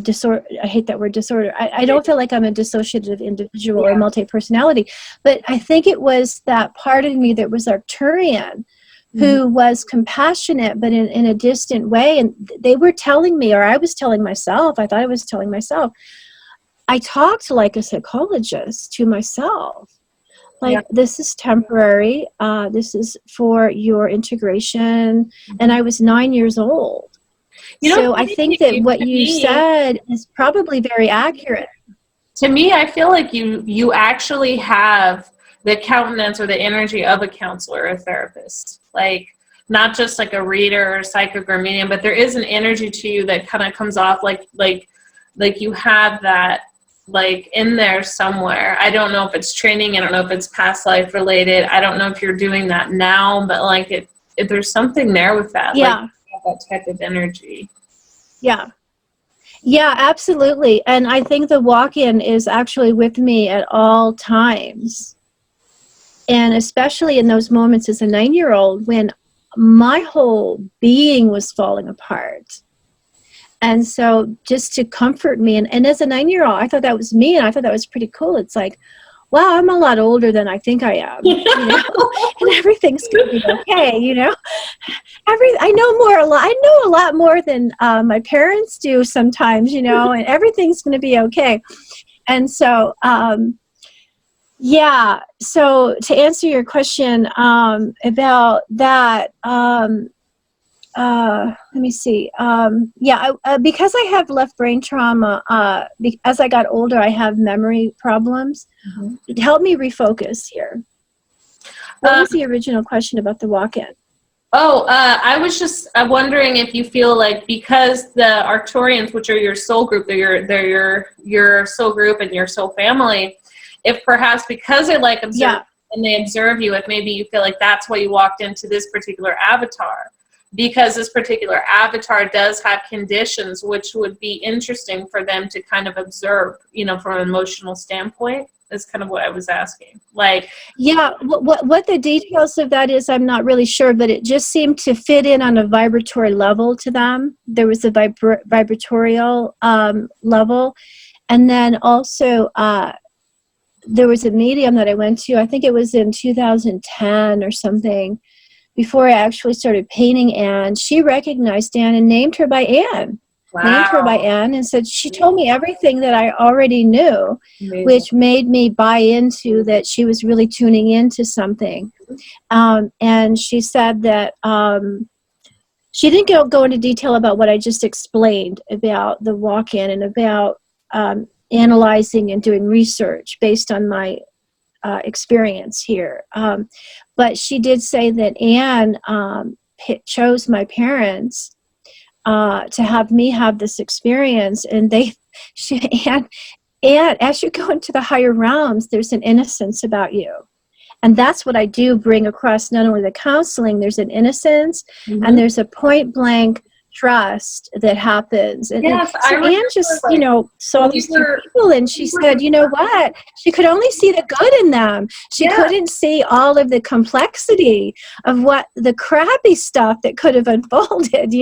disorder. I hate that word, disorder. I don't feel like I'm a dissociative individual or multi-personality, but I think it was that part of me that was Arcturian, who was compassionate, but in a distant way. And they were telling me, or I was telling myself, I thought I was telling myself, I talked like a psychologist to myself. Like, this is temporary. This is for your integration. And I was 9 years old. So I think that what you said is probably very accurate. To me, I feel like you actually have the countenance or the energy of a counselor or a therapist. Like, not just like a reader or psychic or medium, but there is an energy to you that kind of comes off like you have that like in there somewhere. I don't know if it's training. I don't know if it's past life related. I don't know if you're doing that now, but like if there's something there with that. Yeah. Like, that type of energy. Yeah, absolutely. And I think the walk-in is actually with me at all times. And especially in those moments as a 9-year-old when my whole being was falling apart. And so just to comfort me, and as a 9-year-old, I thought that was me, and I thought that was pretty cool. It's like, wow, I'm a lot older than I think I am, you know, and everything's going to be okay, you know. I know a lot more than my parents do sometimes, you know, and everything's going to be okay. And so, so to answer your question about that, let me see. Because I have left brain trauma, as I got older, I have memory problems. It helped me refocus here. What was the original question about the walk-in? I was just wondering if you feel like, because the Arcturians, which are your soul group, they're your soul group and your soul family, if perhaps because they like observe and they observe you, if maybe you feel like that's why you walked into this particular avatar. because this particular avatar does have conditions which would be interesting for them to kind of observe, from an emotional standpoint. Is kind of what I was asking. Like, yeah, what the details of that is, I'm not really sure, but it just seemed to fit in on a vibratory level to them. There was a vibratorial level. And then also, there was a medium that I went to, I think it was in 2010 or something, before I actually started painting Anne. She recognized Anne and named her by Anne. wow. Named her by Anne and said, she told me everything that I already knew, Amazing. which made me buy into that she was really tuning into something. And she said that she didn't go into detail about what I just explained about the walk-in and about analyzing and doing research based on my experience here. But she did say that Anne chose my parents to have me have this experience, and and as you go into the higher realms, there's an innocence about you. And that's what I do bring across, not only the counseling, there's an innocence, and there's a point blank trust that happens. And, yes, so Anne just, saw these two people, and she said, you know what? She could only see the good in them. She couldn't see all of the complexity of what the crappy stuff that could have unfolded,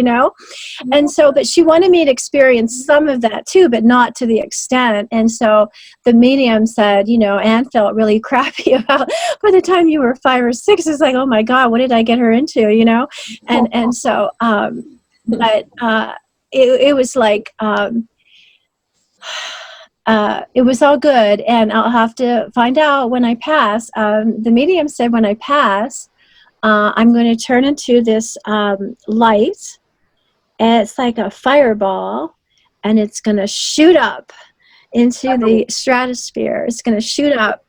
And so, but she wanted me to experience some of that too, but not to the extent. And so the medium said, Anne felt really crappy about, by the time you were 5 or 6, it's like, oh my God, what did I get her into, And so, but it was like, it was all good, and I'll have to find out when I pass. The medium said when I pass, I'm going to turn into this light, and it's like a fireball, and it's going to shoot up into the stratosphere. It's going to shoot up.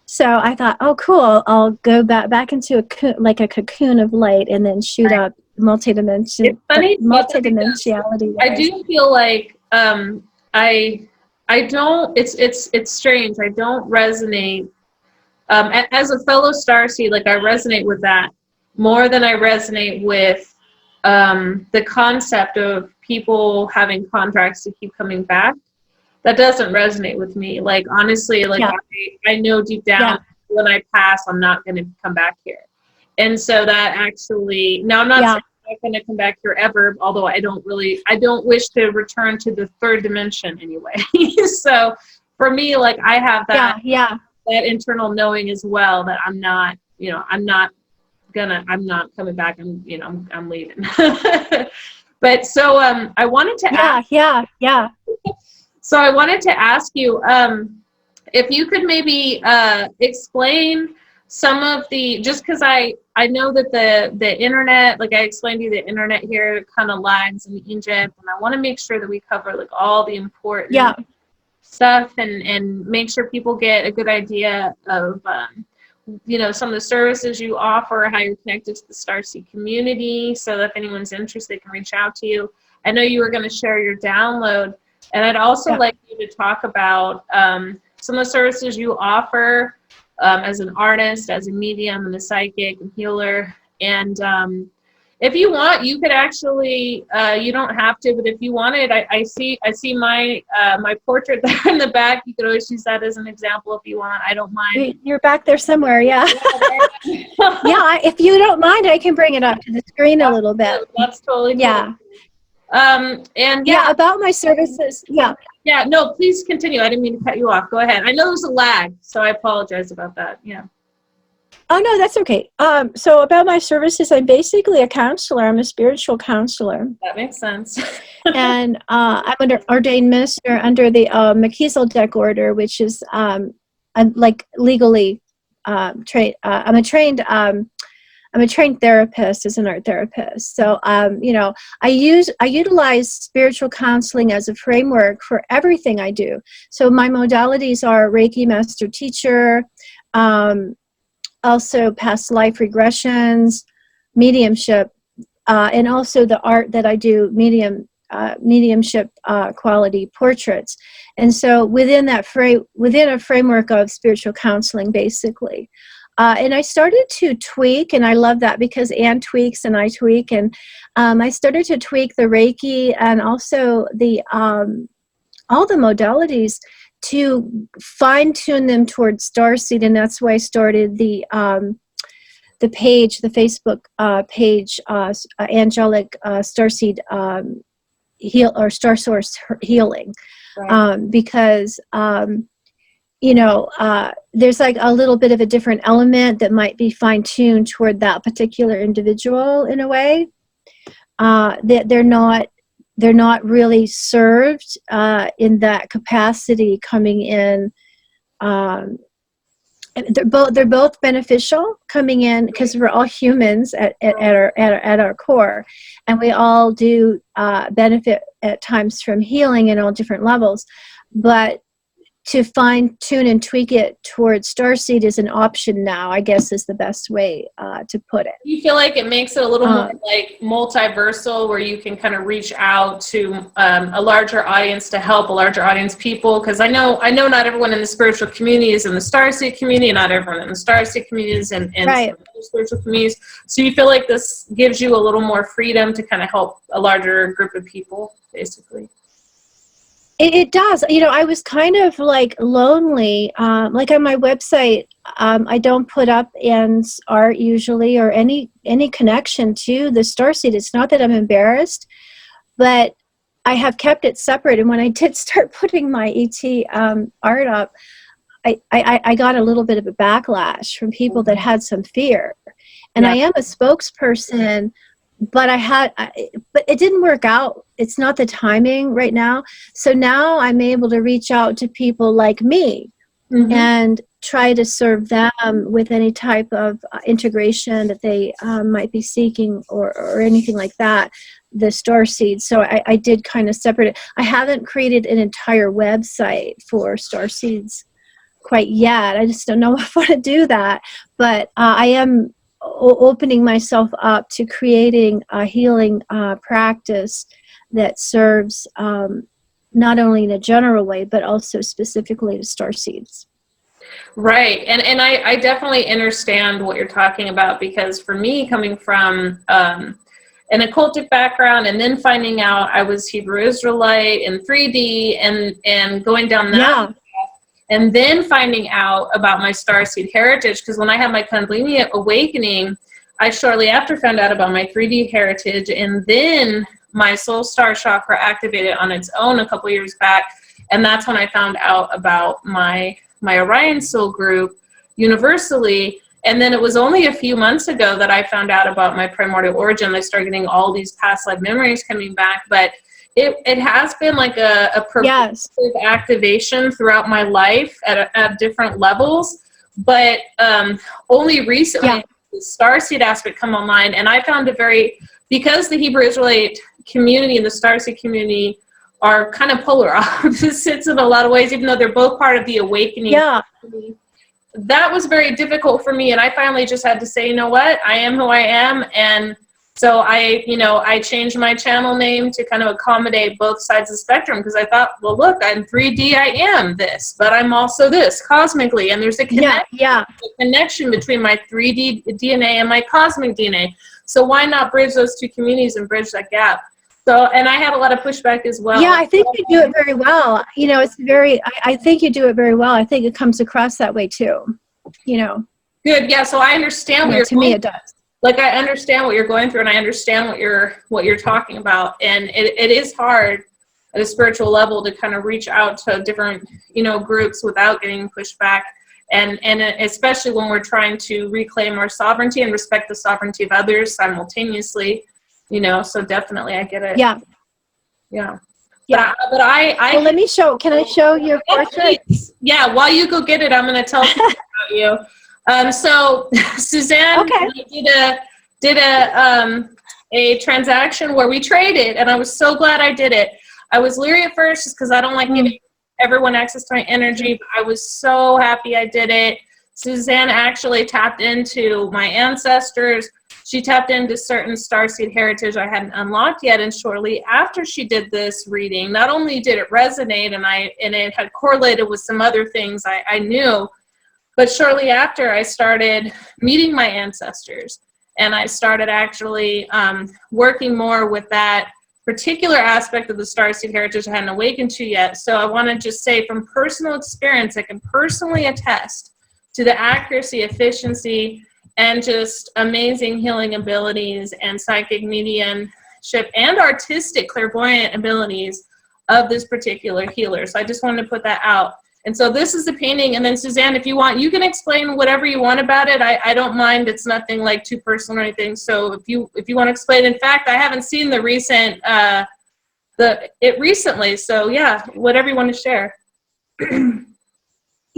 So I thought, oh, cool. I'll go back into a cocoon of light, and then shoot up multidimensionality. I do feel like I don't. It's strange. I don't resonate as a fellow starseed. Like, I resonate with that more than I resonate with the concept of people having contracts to keep coming back. That doesn't resonate with me. Like, honestly, like I know deep down when I pass, I'm not going to come back here. And so that actually, now I'm not saying I'm not going to come back here ever, although I don't wish to return to the third dimension anyway. So for me, like, I have that internal knowing as well that I'm not coming back. I'm leaving. But so I wanted to ask. So I wanted to ask you if you could maybe explain some of the, just because I know that the internet, like I explained to you, the internet here kind of lags in Egypt, and I want to make sure that we cover like all the important stuff and make sure people get a good idea of some of the services you offer, how you're connected to the Starseed community, so that if anyone's interested, they can reach out to you. I know you were going to share your download, and I'd also like you to talk about some of the services you offer as an artist, as a medium, and a psychic and healer. And if you want, you could actually, you don't have to, but if you wanted, I see my my portrait there in the back. You could always use that as an example if you want. I don't mind. You're back there somewhere, if you don't mind, I can bring it up to the screen a little bit. That's totally cool. And about my services. No, please continue. I didn't mean to cut you off. Go ahead. I know there's a lag, so I apologize about that. Oh, no, that's okay. So about my services, I'm basically a counselor. I'm a spiritual counselor. That makes sense. And I'm an ordained minister under the Melchizedek order, which is I'm like legally trained. I'm a trained therapist as an art therapist. So, I utilize spiritual counseling as a framework for everything I do. So my modalities are Reiki Master Teacher, also past life regressions, mediumship, and also the art that I do, mediumship quality portraits. And so within a framework of spiritual counseling, basically. and I started to tweak, and I love that because Anne tweaks and I tweak, and I started to tweak the Reiki and also the all the modalities to fine tune them towards Starseed, and that's why I started the page, the Facebook page, Angelic Starseed Heal or Star Source Healing, Right. because there's like a little bit of a different element that might be fine tuned toward that particular individual in a way that they're not really served in that capacity coming in. They're both beneficial coming in because we're all humans at our core, and we all do benefit at times from healing in all different levels. But to fine tune and tweak it towards Starseed is an option now, I guess, is the best way to put it. You feel like it makes it a little more like multiversal, where you can kind of reach out to a larger audience to help a larger audience people? Because I know not everyone in the spiritual community is in the Starseed community, and not everyone in the Starseed community is in Right. some other spiritual communities. So you feel like this gives you a little more freedom to kind of help a larger group of people, basically. It does. I was kind of like lonely. Like on my website, I don't put up Anne's art usually or any connection to the Starseed. It's not that I'm embarrassed, but I have kept it separate. And when I did start putting my ET art up, I got a little bit of a backlash from people that had some fear. And Yeah. I am a spokesperson, but but it didn't work out. It's not the timing right now. So now I'm able to reach out to people like me and try to serve them with any type of integration that they might be seeking or anything like that, the Starseed. So I did kind of separate it. I haven't created an entire website for Starseeds quite yet. I just don't know if I want to do that. But I am opening myself up to creating a healing practice that serves not only in a general way, but also specifically to Starseeds. Right. And I definitely understand what you're talking about, because for me, coming from an occultic background and then finding out I was Hebrew Israelite in 3D and going down that path, and then finding out about my Starseed heritage, because when I had my Kundalini awakening, I shortly after found out about my 3D heritage, and then my soul star chakra activated on its own a couple years back, and that's when I found out about my Orion soul group universally. And then it was only a few months ago that I found out about my primordial origin. I started getting all these past life memories coming back, but it has been like a progressive activation throughout my life at different levels. But only recently the Starseed aspect come online, and I found it because the Hebrew Israelite community and the Starseed community are kind of polar opposites in a lot of ways, even though they're both part of the awakening. Yeah. That was very difficult for me, and I finally just had to say, you know what, I am who I am. And so I changed my channel name to kind of accommodate both sides of the spectrum, because I thought, well, look, I'm 3D, I am this, but I'm also this cosmically, and there's a connection between my 3D DNA and my cosmic DNA. So why not bridge those two communities and bridge that gap? So, and I had a lot of pushback as well. Yeah, I think you do it very well. I think you do it very well. I think it comes across that way too. Good. Yeah. So I understand what you're to me it does. Like, I understand what you're going through, and I understand what you're talking about. And it is hard at a spiritual level to kind of reach out to different, groups without getting pushed back. And especially when we're trying to reclaim our sovereignty and respect the sovereignty of others simultaneously, so definitely I get it. Yeah. Yeah. Yeah. But I well, let me show, can I show your portrait? Yeah. While you go get it, I'm going to tell people about you. So Suzanne did a transaction where we traded, and I was so glad I did it. I was leery at first just because I don't like giving everyone access to my energy, but I was so happy I did it. Suzanne actually tapped into my ancestors. She tapped into certain Starseed heritage I hadn't unlocked yet, and shortly after she did this reading, not only did it resonate and it had correlated with some other things I knew, But shortly after, I started meeting my ancestors, and I started actually working more with that particular aspect of the starseed heritage I hadn't awakened to yet. So I want to just say from personal experience, I can personally attest to the accuracy, efficiency, and just amazing healing abilities and psychic mediumship and artistic clairvoyant abilities of this particular healer. So I just wanted to put that out. And so this is the painting. And then Suzanne, if you want, you can explain whatever you want about it. I don't mind. It's nothing like too personal or anything. So if you want to explain, in fact, I haven't seen the recent, recently. So yeah, whatever you want to share.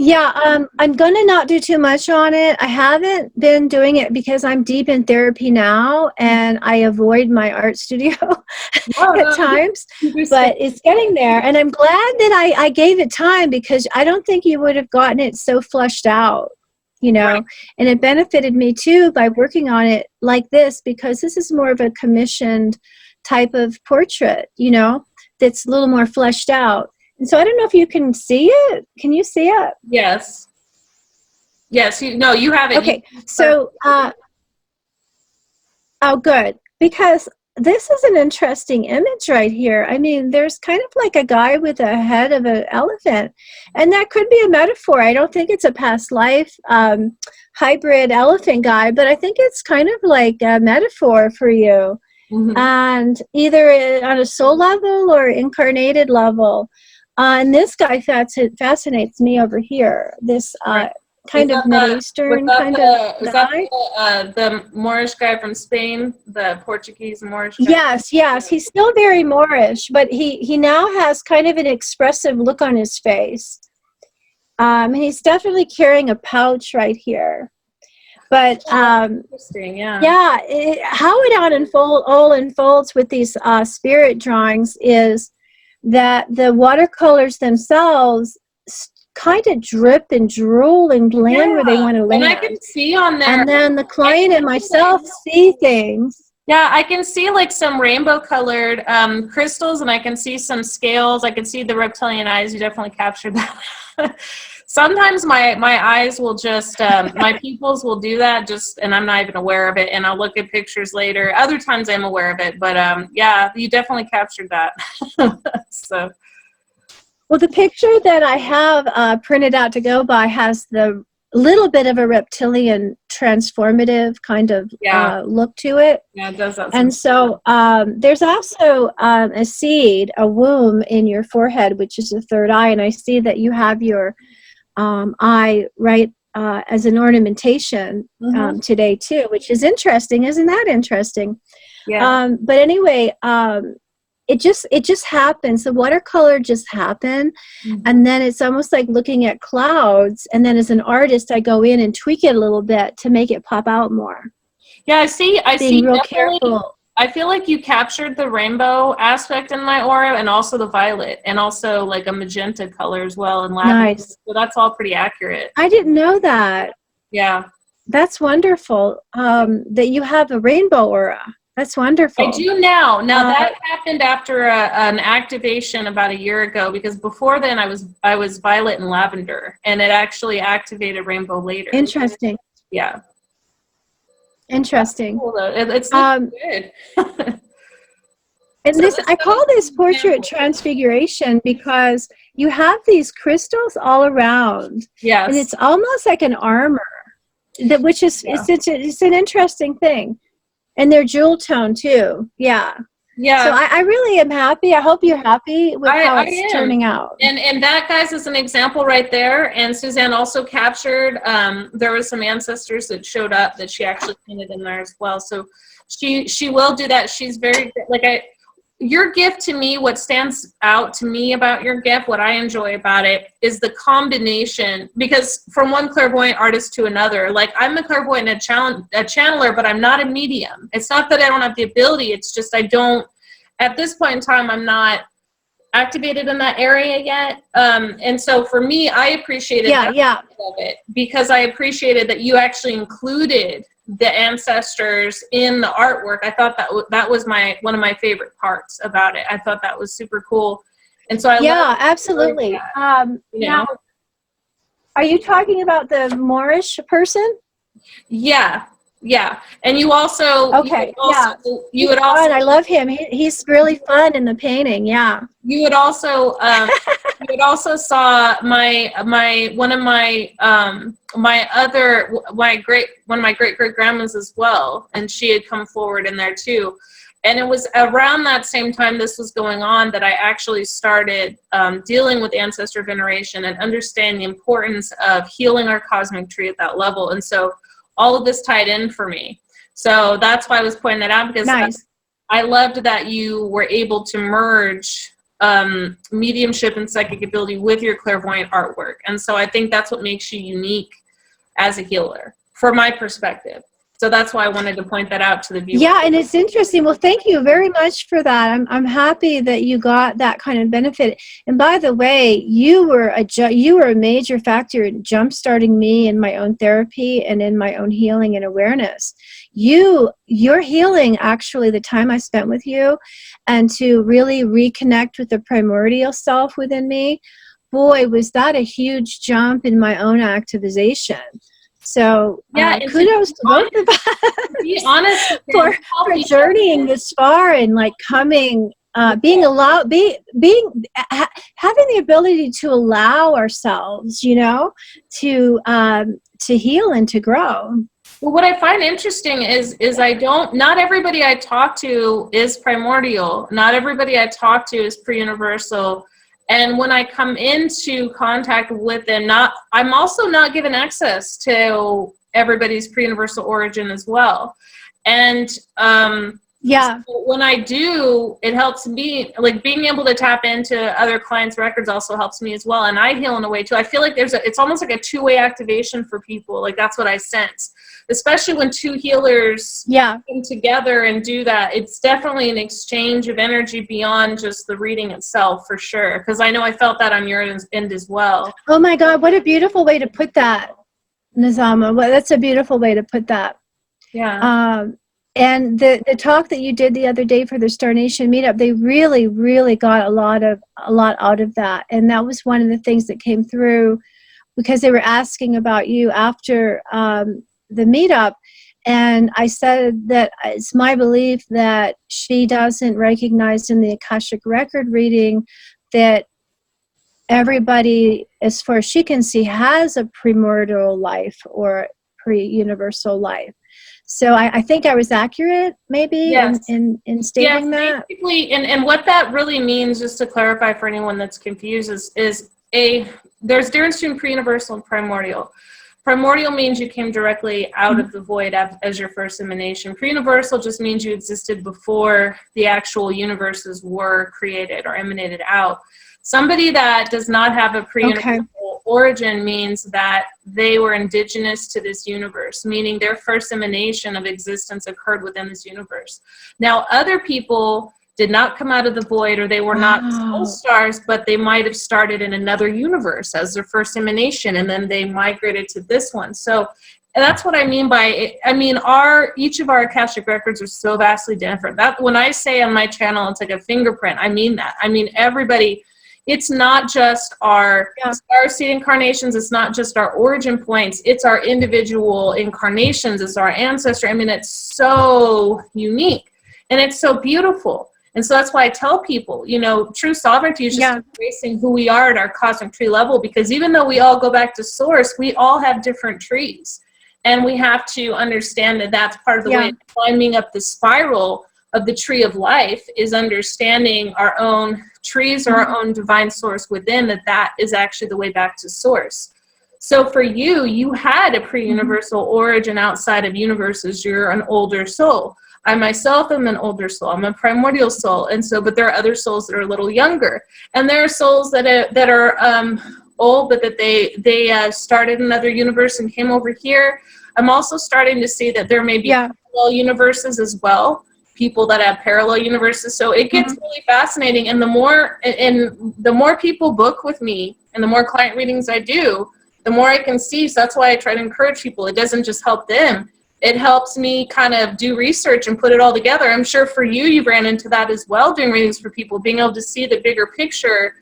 Yeah, I'm going to not do too much on it. I haven't been doing it because I'm deep in therapy now, and I avoid my art studio at times, but it's getting there. And I'm glad that I gave it time, because I don't think you would have gotten it so flushed out, you know, Right. And it benefited me too by working on it like this, because this is more of a commissioned type of portrait, you know, that's a little more fleshed out. And so I don't know if you can see it. Can you see it? Yes. Yes. You have it. Okay. So, oh, good. Because this is an interesting image right here. I mean, there's kind of like a guy with a head of an elephant, and that could be a metaphor. I don't think it's a past life hybrid elephant guy, but I think it's kind of like a metaphor for you. Mm-hmm. And either on a soul level or incarnated level. And this guy fascinates me over here. This kind of Middle Eastern kind of guy. The Moorish guy from Spain, the Portuguese Moorish guy? Yes. He's still very Moorish, but he now has kind of an expressive look on his face. And he's definitely carrying a pouch right here. But interesting, yeah. Yeah, how it all unfolds with these spirit drawings is that the watercolors themselves kind of drip and drool and land where they want to land. And I can see on there. And then the client and myself see things. Yeah, I can see like some rainbow colored crystals, and I can see some scales. I can see the reptilian eyes. You definitely captured that. Sometimes my eyes will just, my pupils will do that and I'm not even aware of it, and I'll look at pictures later. Other times I'm aware of it, but yeah, you definitely captured that. So. Well, the picture that I have printed out to go by has the little bit of a reptilian transformative kind of look to it. Yeah, it does that. And so there's also a seed, a womb in your forehead, which is the third eye, and I see that you have your eye right as an ornamentation today too, which is interesting. Isn't that interesting? Yeah. But anyway, it just happens. The watercolor just happened, and then it's almost like looking at clouds. And then as an artist, I go in and tweak it a little bit to make it pop out more. Yeah, I see. Being real careful. I feel like you captured the rainbow aspect in my aura, and also the violet, and also like a magenta color as well, and lavender. Nice. So that's all pretty accurate. I didn't know that. Yeah. That's wonderful. That you have a rainbow aura. That's wonderful. I do now. Now that happened after an activation about a year ago, because before then I was violet and lavender, and it actually activated rainbow later. Interesting. Yeah. Interesting. Cool, it's good. And so I call this portrait transfiguration because you have these crystals all around. Yes. And it's almost like an armor, which is it's an interesting thing. And they're jewel tone too. Yeah. Yeah. So I really am happy. I hope you're happy with how it's turning out. And that, guys, is an example right there. And Suzanne also captured, there was some ancestors that showed up that she actually painted in there as well. So she will do that. She's very, your gift to me, what stands out to me about your gift, what I enjoy about it is the combination, because from one clairvoyant artist to another, like I'm a clairvoyant and a channeler, but I'm not a medium. It's not that I don't have the ability. It's just at this point in time, I'm not activated in that area yet. And so for me, I appreciated that of it, because I appreciated that you actually included the ancestors in the artwork. I thought that was one of my favorite parts about it. I thought that was super cool. And so I absolutely. Now, Are you talking about the Moorish person? Yeah. Yeah. And you also, Okay. you would also, fun. I love him. He's really fun in the painting. Yeah. you would also, you would also saw one of my great great grandmas as well. And she had come forward in there too. And it was around that same time this was going on that I actually started dealing with ancestor veneration and understanding the importance of healing our cosmic tree at that level. And so all of this tied in for me. So that's why I was pointing that out, because I loved that you were able to merge mediumship and psychic ability with your clairvoyant artwork. And so I think that's what makes you unique as a healer, from my perspective. So that's why I wanted to point that out to the viewers. Yeah, and it's interesting. Well, thank you very much for that. I'm happy that you got that kind of benefit. And by the way, you were a major factor in jump-starting me in my own therapy and in my own healing and awareness. Your healing, actually, the time I spent with you, and to really reconnect with the primordial self within me, boy, was that a huge jump in my own activization. So yeah, kudos to both of us. To be honest, for journeying this far and like coming, being allowed, having the ability to allow ourselves, to heal and to grow. Well, what I find interesting is not everybody I talk to is primordial. Not everybody I talk to is pre-universal. And when I come into contact with them, I'm also not given access to everybody's pre-universal origin as well. And so when I do, it helps me, like being able to tap into other clients' records also helps me as well. And I heal in a way too. I feel like it's almost like a two-way activation for people. Like that's what I sense. Especially when two healers come together and do that. It's definitely an exchange of energy beyond just the reading itself, for sure. Because I know I felt that on your end as well. Oh my God, what a beautiful way to put that, Nizama. Well, that's a beautiful way to put that. Yeah. And the talk that you did the other day for the Star Nation meetup, they really, really got a lot out of that. And that was one of the things that came through, because they were asking about you after the meetup, and I said that it's my belief that she doesn't recognize in the akashic record reading that everybody, as far as she can see, has a primordial life or pre-universal life. So I think I was accurate, maybe, in stating that. Basically, and what that really means, just to clarify for anyone that's confused, is there's a difference between pre-universal and primordial. Primordial means you came directly out of the void as your first emanation. Pre-universal just means you existed before the actual universes were created or emanated out. Somebody that does not have a pre-universal origin means that they were indigenous to this universe, meaning their first emanation of existence occurred within this universe. Now, other people did not come out of the void, or they were not soul stars, but they might have started in another universe as their first emanation, and then they migrated to this one. So that's what I mean by it. I mean, each of our akashic records are so vastly different. That when I say on my channel it's like a fingerprint, I mean that. I mean, everybody, it's not just our starseed incarnations, it's not just our origin points, it's our individual incarnations, it's our ancestor. I mean, it's so unique and it's so beautiful. And so that's why I tell people, true sovereignty is just embracing who we are at our cosmic tree level, because even though we all go back to source, we all have different trees. And we have to understand that that's part of the way of climbing up the spiral of the tree of life, is understanding our own trees or our own divine source within, that is actually the way back to source. So for you, you had a pre-universal origin outside of universes. You're an older soul. I myself am an older soul. I'm a primordial soul. And so, but there are other souls that are a little younger. And there are souls that are old, but that they started another universe and came over here. I'm also starting to see that there may be parallel universes as well, people that have parallel universes. So it gets really fascinating. And the more people book with me and the more client readings I do, the more I can see. So that's why I try to encourage people. It doesn't just help them. It helps me kind of do research and put it all together. I'm sure for you, you've ran into that as well, doing readings for people, being able to see the bigger picture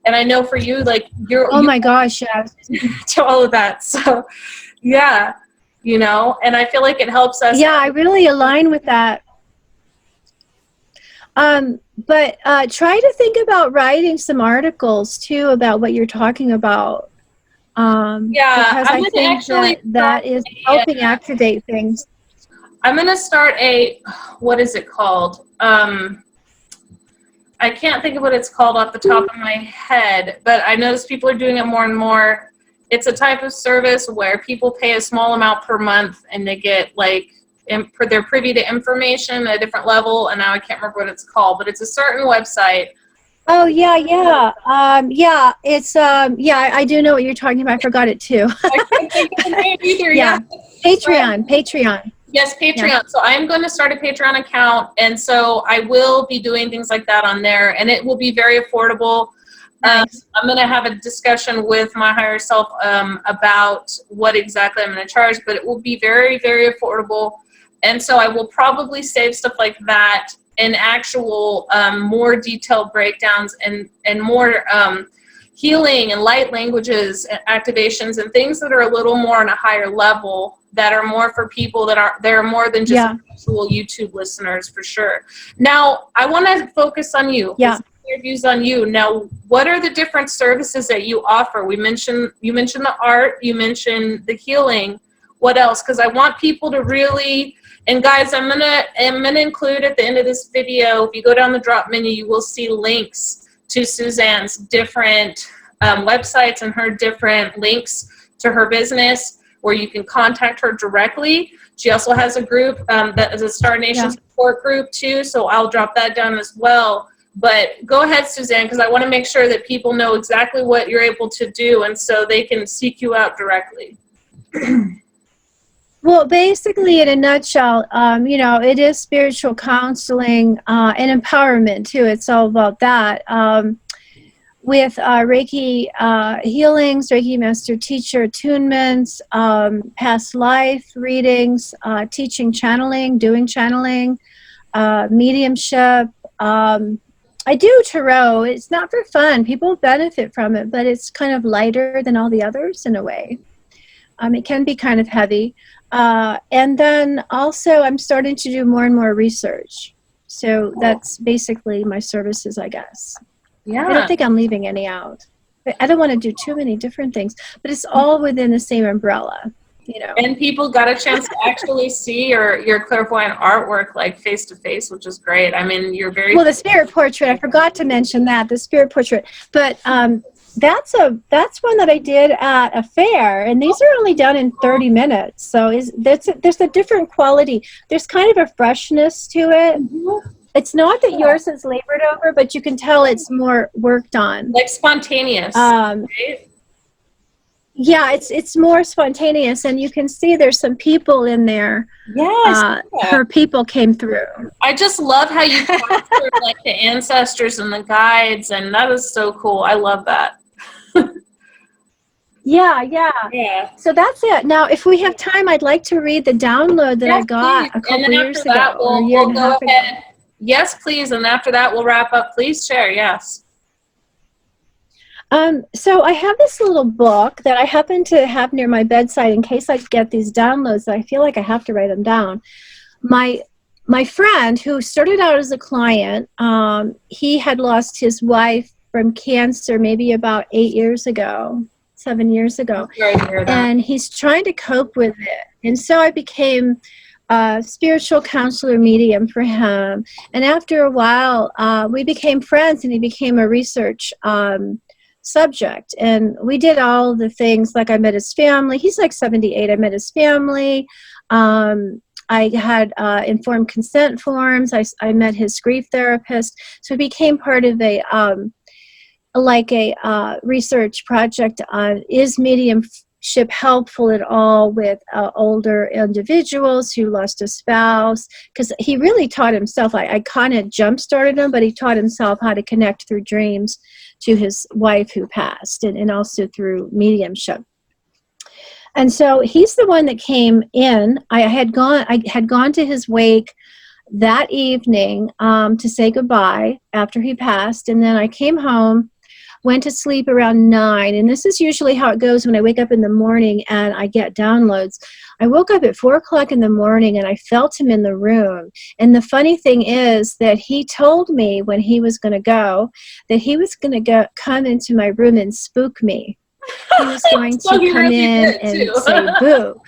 And I know for you, like Oh my gosh, yes. to all of that. So yeah, you know, and I feel like it helps us. Yeah, I really align with that. But try to think about writing some articles too about what you're talking about. Yeah, Because I'm I gonna think actually that is helping activate things. I'm gonna start a, what is it called? I can't think of what it's called off the top of my head, but I notice people are doing it more and more. It's a type of service where people pay a small amount per month and they get like, they're privy to information at a different level, and now I can't remember what it's called, but it's a certain website. Oh yeah, yeah, yeah. It's yeah. I do know what you're talking about. I forgot it too. I can't think of the name either. Yeah, Patreon. Yes, Patreon. Yeah. So I'm going to start a Patreon account, and so I will be doing things like that on there, and it will be very affordable. Nice. I'm going to have a discussion with my higher self about what exactly I'm going to charge, but it will be very, very affordable. And so I will probably save stuff like that in actual more detailed breakdowns and more healing and light languages and activations and things that are a little more on a higher level, that are more for people that are more than just actual YouTube listeners, for sure. Now, I want to focus on you. Yeah. Your views on you. Now, what are the different services that you offer? You mentioned the art, you mentioned the healing. What else? Because I want people to really, and guys, I'm gonna include at the end of this video, if you go down the drop menu, you will see links to Suzanne's different websites and her different links to her business where you can contact her directly. She also has a group that is a Star Nation support group too, so I'll drop that down as well. But go ahead, Suzanne, because I want to make sure that people know exactly what you're able to do, and so they can seek you out directly. Well, basically, in a nutshell, you know, it is spiritual counseling and empowerment too. It's all about that. With Reiki healings, Reiki Master Teacher attunements, past life readings, teaching channeling, doing channeling, mediumship. I do tarot. It's not for fun. People benefit from it, but it's kind of lighter than all the others in a way. It can be kind of heavy. And then also I'm starting to do more and more research. So that's basically my services, I guess. Yeah. I don't think I'm leaving any out. I don't want to do too many different things, but it's all within the same umbrella, you know. And people got a chance to actually see your clairvoyant artwork like face to face, which is great. I mean, you're very well. The spirit portrait, I forgot to mention that, the spirit portrait, but that's one that I did at a fair, and these are only done in 30 minutes. So there's a different quality. There's kind of a freshness to it. Mm-hmm. It's not that yours is labored over, but you can tell it's more worked on. Like spontaneous. Right? Yeah, it's more spontaneous, and you can see there's some people in there. Yes. Her people came through. I just love how you capture like the ancestors and the guides, and that is so cool. I love that. Yeah. So that's it. Now, if we have time, I'd like to read the download that I got a couple years ago. We'll go ahead. Yes, please. And after that, we'll wrap up. Please share. Yes. So I have this little book that I happen to have near my bedside in case I get these downloads. I feel like I have to write them down. My friend who started out as a client, he had lost his wife from cancer maybe about 7 years ago. And he's trying to cope with it. And so I became a spiritual counselor medium for him. And after a while, we became friends, and he became a research subject. And we did all the things, like I met his family. He's like 78. I met his family. I had informed consent forms. I met his grief therapist. So it became part of a research project on, is mediumship helpful at all with older individuals who lost a spouse? Because he really taught himself. I kind of jump-started him, but he taught himself how to connect through dreams to his wife who passed, and also through mediumship. And so he's the one that came in. I had gone to his wake that evening to say goodbye after he passed, and then I came home. went to sleep around 9. And this is usually how it goes when I wake up in the morning and I get downloads. I woke up at 4 o'clock in the morning and I felt him in the room. And the funny thing is that he told me when he was going to go that he was going to come into my room and spook me. He was going to come really in and say boo,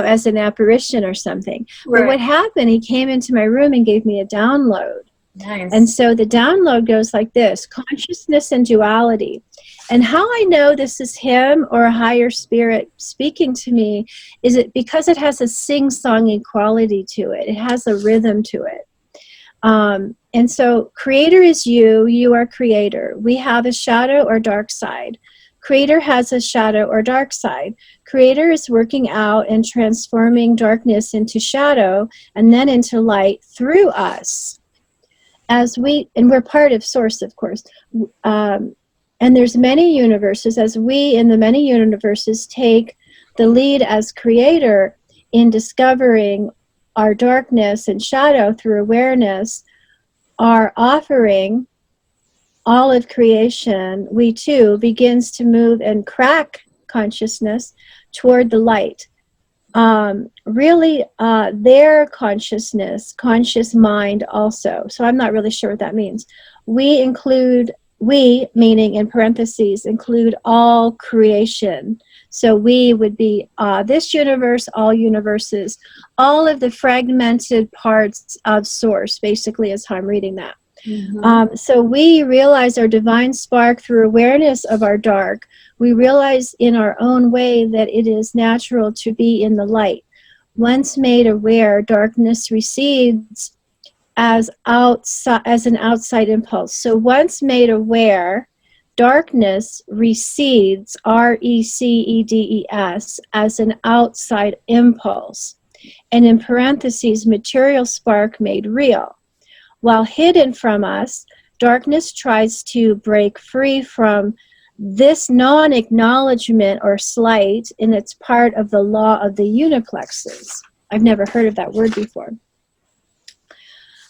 as an apparition or something. Right. But what happened, he came into my room and gave me a download. Nice. And so the download goes like this: consciousness and duality. And how I know this is him or a higher spirit speaking to me is it because it has a sing-songy quality to it. It has a rhythm to it. And so creator is you are creator. We have a shadow or dark side. Creator has a shadow or dark side. Creator is working out and transforming darkness into shadow and then into light through us. And we're part of Source, of course. And there's many universes. As we in the many universes take the lead as creator in discovering our darkness and shadow through awareness, our offering, all of creation, we too, begins to move and crack consciousness toward the light. Their consciousness, conscious mind also. So I'm not really sure what that means. We, meaning in parentheses, include all creation. So we would be this universe, all universes, all of the fragmented parts of Source, basically, is how I'm reading that. Mm-hmm. So we realize our divine spark through awareness of our dark. We realize in our own way that it is natural to be in the light. Once made aware, darkness recedes as an outside impulse. So once made aware, darkness recedes, R-E-C-E-D-E-S, as an outside impulse. And in parentheses, material spark made real. While hidden from us, darkness tries to break free from this non-acknowledgement or slight, and it's part of the law of the uniplexes. I've never heard of that word before.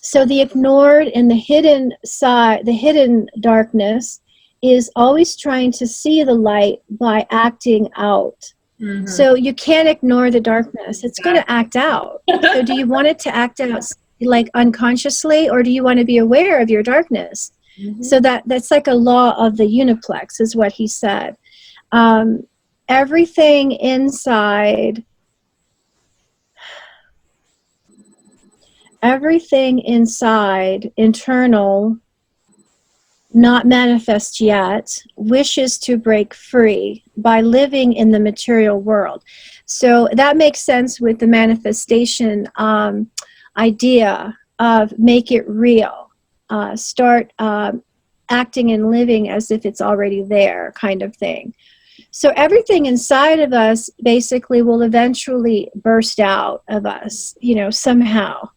So the ignored and the hidden side, the hidden darkness, is always trying to see the light by acting out. Mm-hmm. So you can't ignore the darkness. It's going to act out. So do you want it to act out like unconsciously, or do you want to be aware of your darkness? Mm-hmm. So that's like a law of the uniplex, is what he said. Everything inside, internal, not manifest yet, wishes to break free by living in the material world. So that makes sense with the manifestation idea of make it real. Start acting and living as if it's already there, kind of thing. So everything inside of us basically will eventually burst out of us, somehow.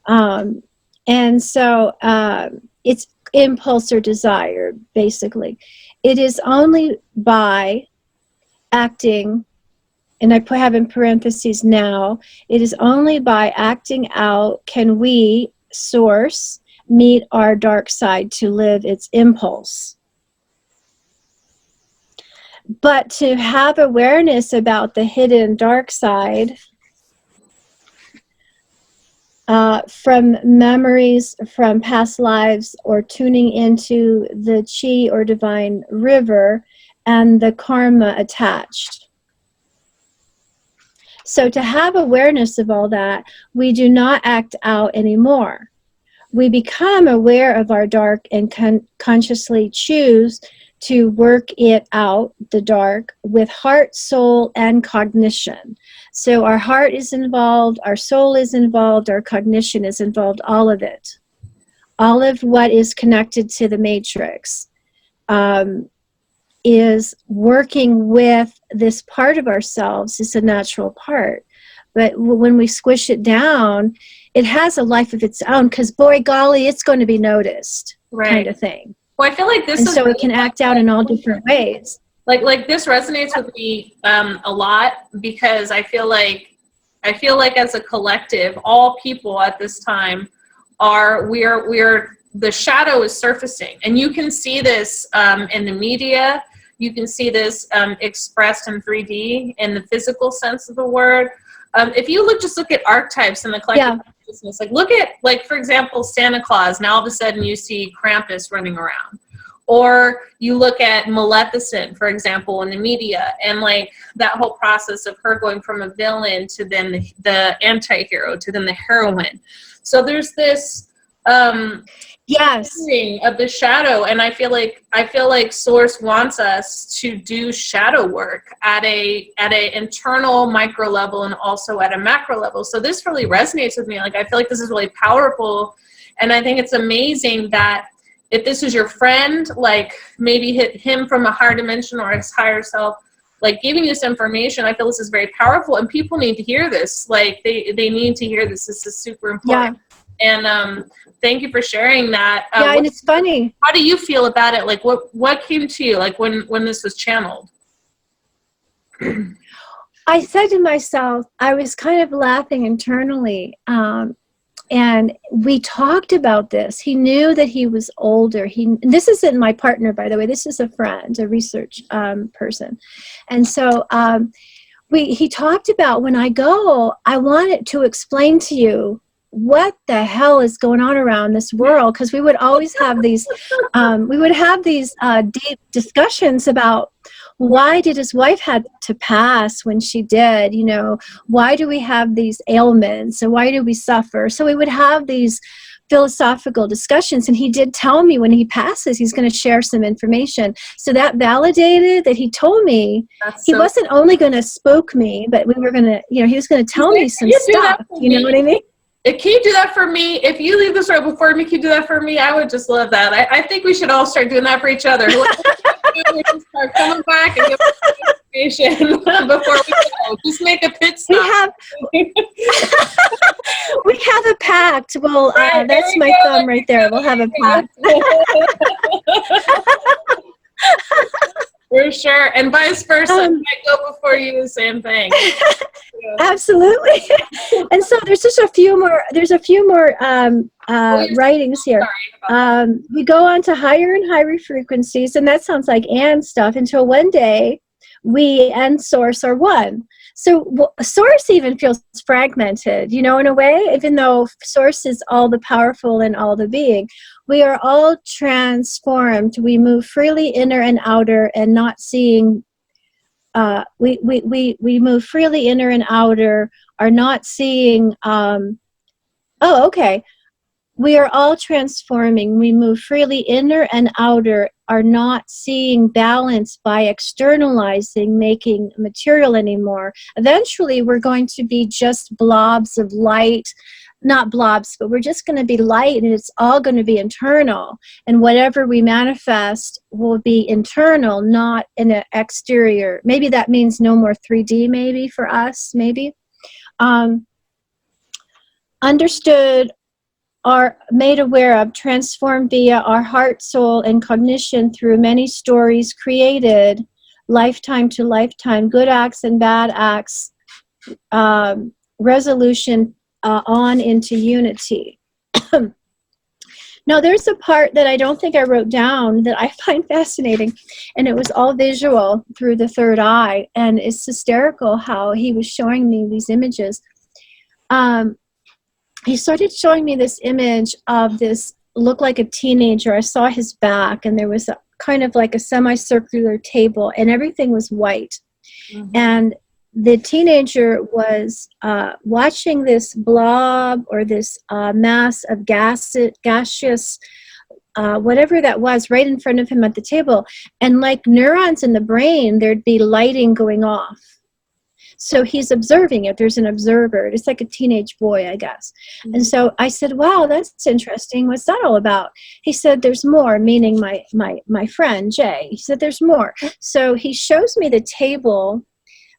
And so it's impulse or desire, basically. It is only by acting, and I have in parentheses now, it is only by acting out can we, Source, meet our dark side to live its impulse. But to have awareness about the hidden dark side from memories from past lives, or tuning into the chi or divine river and the karma attached. So to have awareness of all that, we do not act out anymore. We become aware of our dark and consciously choose to work it out, the dark, with heart, soul, and cognition. So our heart is involved, our soul is involved, our cognition is involved, all of it. All of what is connected to the matrix is working with this part of ourselves. It's a natural part. But when we squish it down, it has a life of its own, because boy golly, it's going to be noticed, right, kind of thing. Well, I feel like this and so it can act out in all different ways. Like this resonates with me a lot, because I feel like as a collective, all people at this time we're the shadow is surfacing. And you can see this in the media. You can see this expressed in 3D in the physical sense of the word. If you just look at archetypes in the collective consciousness, like look at, like, for example, Santa Claus, now all of a sudden you see Krampus running around. Or you look at Maleficent, for example, in the media, and like that whole process of her going from a villain to then the anti-hero to then the heroine. So there's this thing of the shadow, and I feel like Source wants us to do shadow work at a internal micro level and also at a macro level. So this really resonates with me. Like, I feel like this is really powerful, and I think it's amazing that if this is your friend, like maybe hit him from a higher dimension or his higher self, like giving this information, I feel this is very powerful, and people need to hear this. Like they need to hear this. This is super important. Yeah. And thank you for sharing that. And it's funny. How do you feel about it? Like what came to you like when this was channeled? I said to myself, I was kind of laughing internally. And we talked about this. He knew that he was older. This isn't my partner, by the way. This is a friend, a research person. And so he talked about, when I go, I wanted to explain to you what the hell is going on around this world, because we would always have these deep discussions about, why did his wife have to pass when she did? You know, why do we have these ailments, and why do we suffer? So we would have these philosophical discussions, and he did tell me when he passes, he's going to share some information. So that validated that he told me he wasn't only going to spook me, but we were going to, he was going to tell me some stuff. You know what I mean? Can you do that for me? If you leave this right before me, can you do that for me? I would just love that. I think we should all start doing that for each other. We can start coming back and give us information before we go. Just make a pit stop. We have a pact. Well, that's my thumb right there. We'll have a pact. For sure, and vice versa. I might go before you, the same thing. Absolutely. And so there's just a few more. There's a few more writings here. We go on to higher and higher frequencies, and that sounds like and stuff. Until one day, we and Source are one. So Source even feels fragmented, in a way, even though Source is all the powerful and all the being. We are all transformed. We move freely inner and outer, and not seeing. We move freely inner and outer, are not seeing. We are all transforming. We move freely inner and outer, are not seeing balance by externalizing, making material anymore. Eventually, we're going to be just blobs of light. Not blobs, but we're just going to be light, and it's all going to be internal. And whatever we manifest will be internal, not in an exterior. Maybe that means no more 3D, maybe, for us, maybe. Understood, are made aware of, transformed via our heart, soul, and cognition through many stories created, lifetime to lifetime, good acts and bad acts, resolution on into unity. Now, there's a part that I don't think I wrote down that I find fascinating, and it was all visual through the third eye, and it's hysterical how he was showing me these images. He started showing me this image of this, looked like a teenager. I saw his back, and there was a kind of like a semicircular table, and everything was white. Mm-hmm. And the teenager was watching this blob or this mass of gaseous, whatever that was, right in front of him at the table. And like neurons in the brain, there'd be lighting going off. So he's observing it. There's an observer. It's like a teenage boy, I guess. Mm-hmm. And so I said, wow, that's interesting. What's that all about? He said, there's more, meaning my friend, Jay. He said, there's more. So he shows me the table.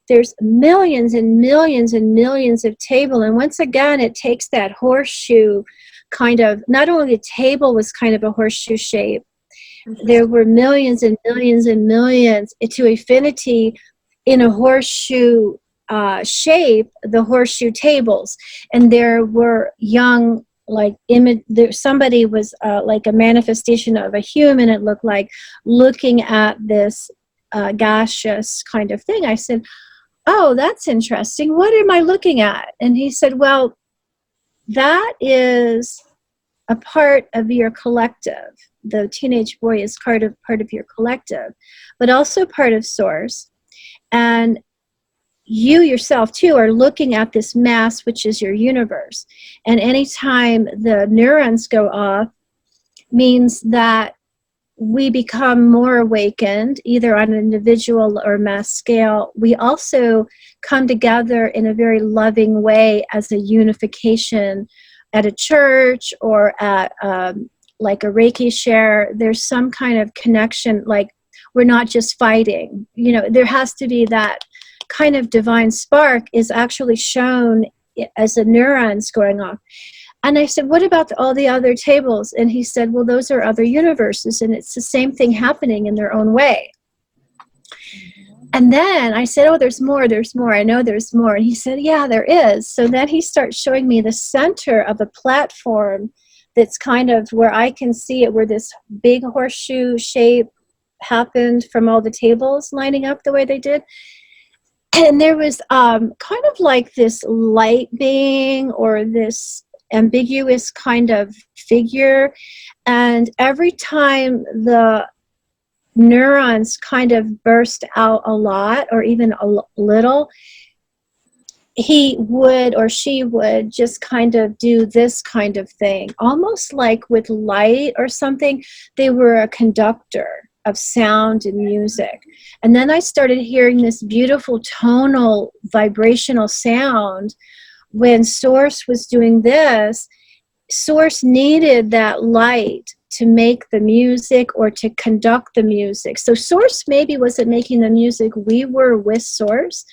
There's millions and millions and millions of table. And once again, it takes that horseshoe kind of, not only the table was kind of a horseshoe shape, there were millions and millions and millions to infinity in a horseshoe shape, the horseshoe tables. And there were young image. Somebody was like a manifestation of a human. It looked like looking at this gaseous kind of thing. I said, oh, that's interesting. What am I looking at? And he said, well, that is a part of your collective. The teenage boy is part of your collective, but also part of source. And you yourself too are looking at this mass, which is your universe. And anytime the neurons go off means that we become more awakened, either on an individual or mass scale. We also come together in a very loving way as a unification at a church or at like a Reiki share. There's some kind of connection, like we're not just fighting. You know, there has to be that kind of divine spark is actually shown as the neurons going off. And I said, what about all the other tables? And he said, well, those are other universes, and it's the same thing happening in their own way. And then I said, oh, there's more. I know there's more. And he said, yeah, there is. So then he starts showing me the center of a platform that's kind of where I can see it, where this big horseshoe shape happened from all the tables lining up the way they did. And there was kind of like this light being or this ambiguous kind of figure. And every time the neurons kind of burst out a lot or even a little, he would or she would just kind of do this kind of thing, almost like with light or something. They were a conductor of sound and music. And then I started hearing this beautiful tonal vibrational sound. When Source was doing this, Source needed that light to make the music or to conduct the music. So Source maybe wasn't making the music, we were with Source.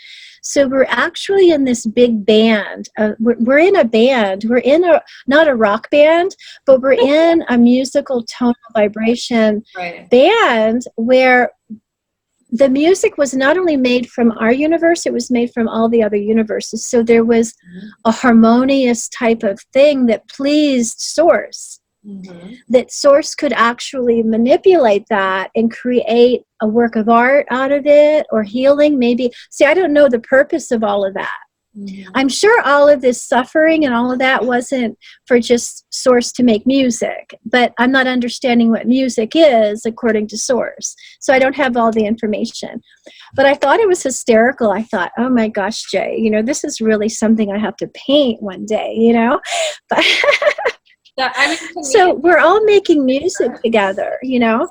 So we're actually in this big band. We're in a band. We're in not a rock band, but we're in a musical tonal vibration band where the music was not only made from our universe, it was made from all the other universes. So there was a harmonious type of thing that pleased Source. That Source could actually manipulate that and create a work of art out of it, or healing maybe. See, I don't know the purpose of all of that. I'm sure all of this suffering and all of that wasn't for just Source to make music, but I'm not understanding what music is according to Source. So I don't have all the information. But I thought it was hysterical. I thought, oh my gosh, Jay, you know, this is really something I have to paint one day, you know? But so we're all making music together, you know?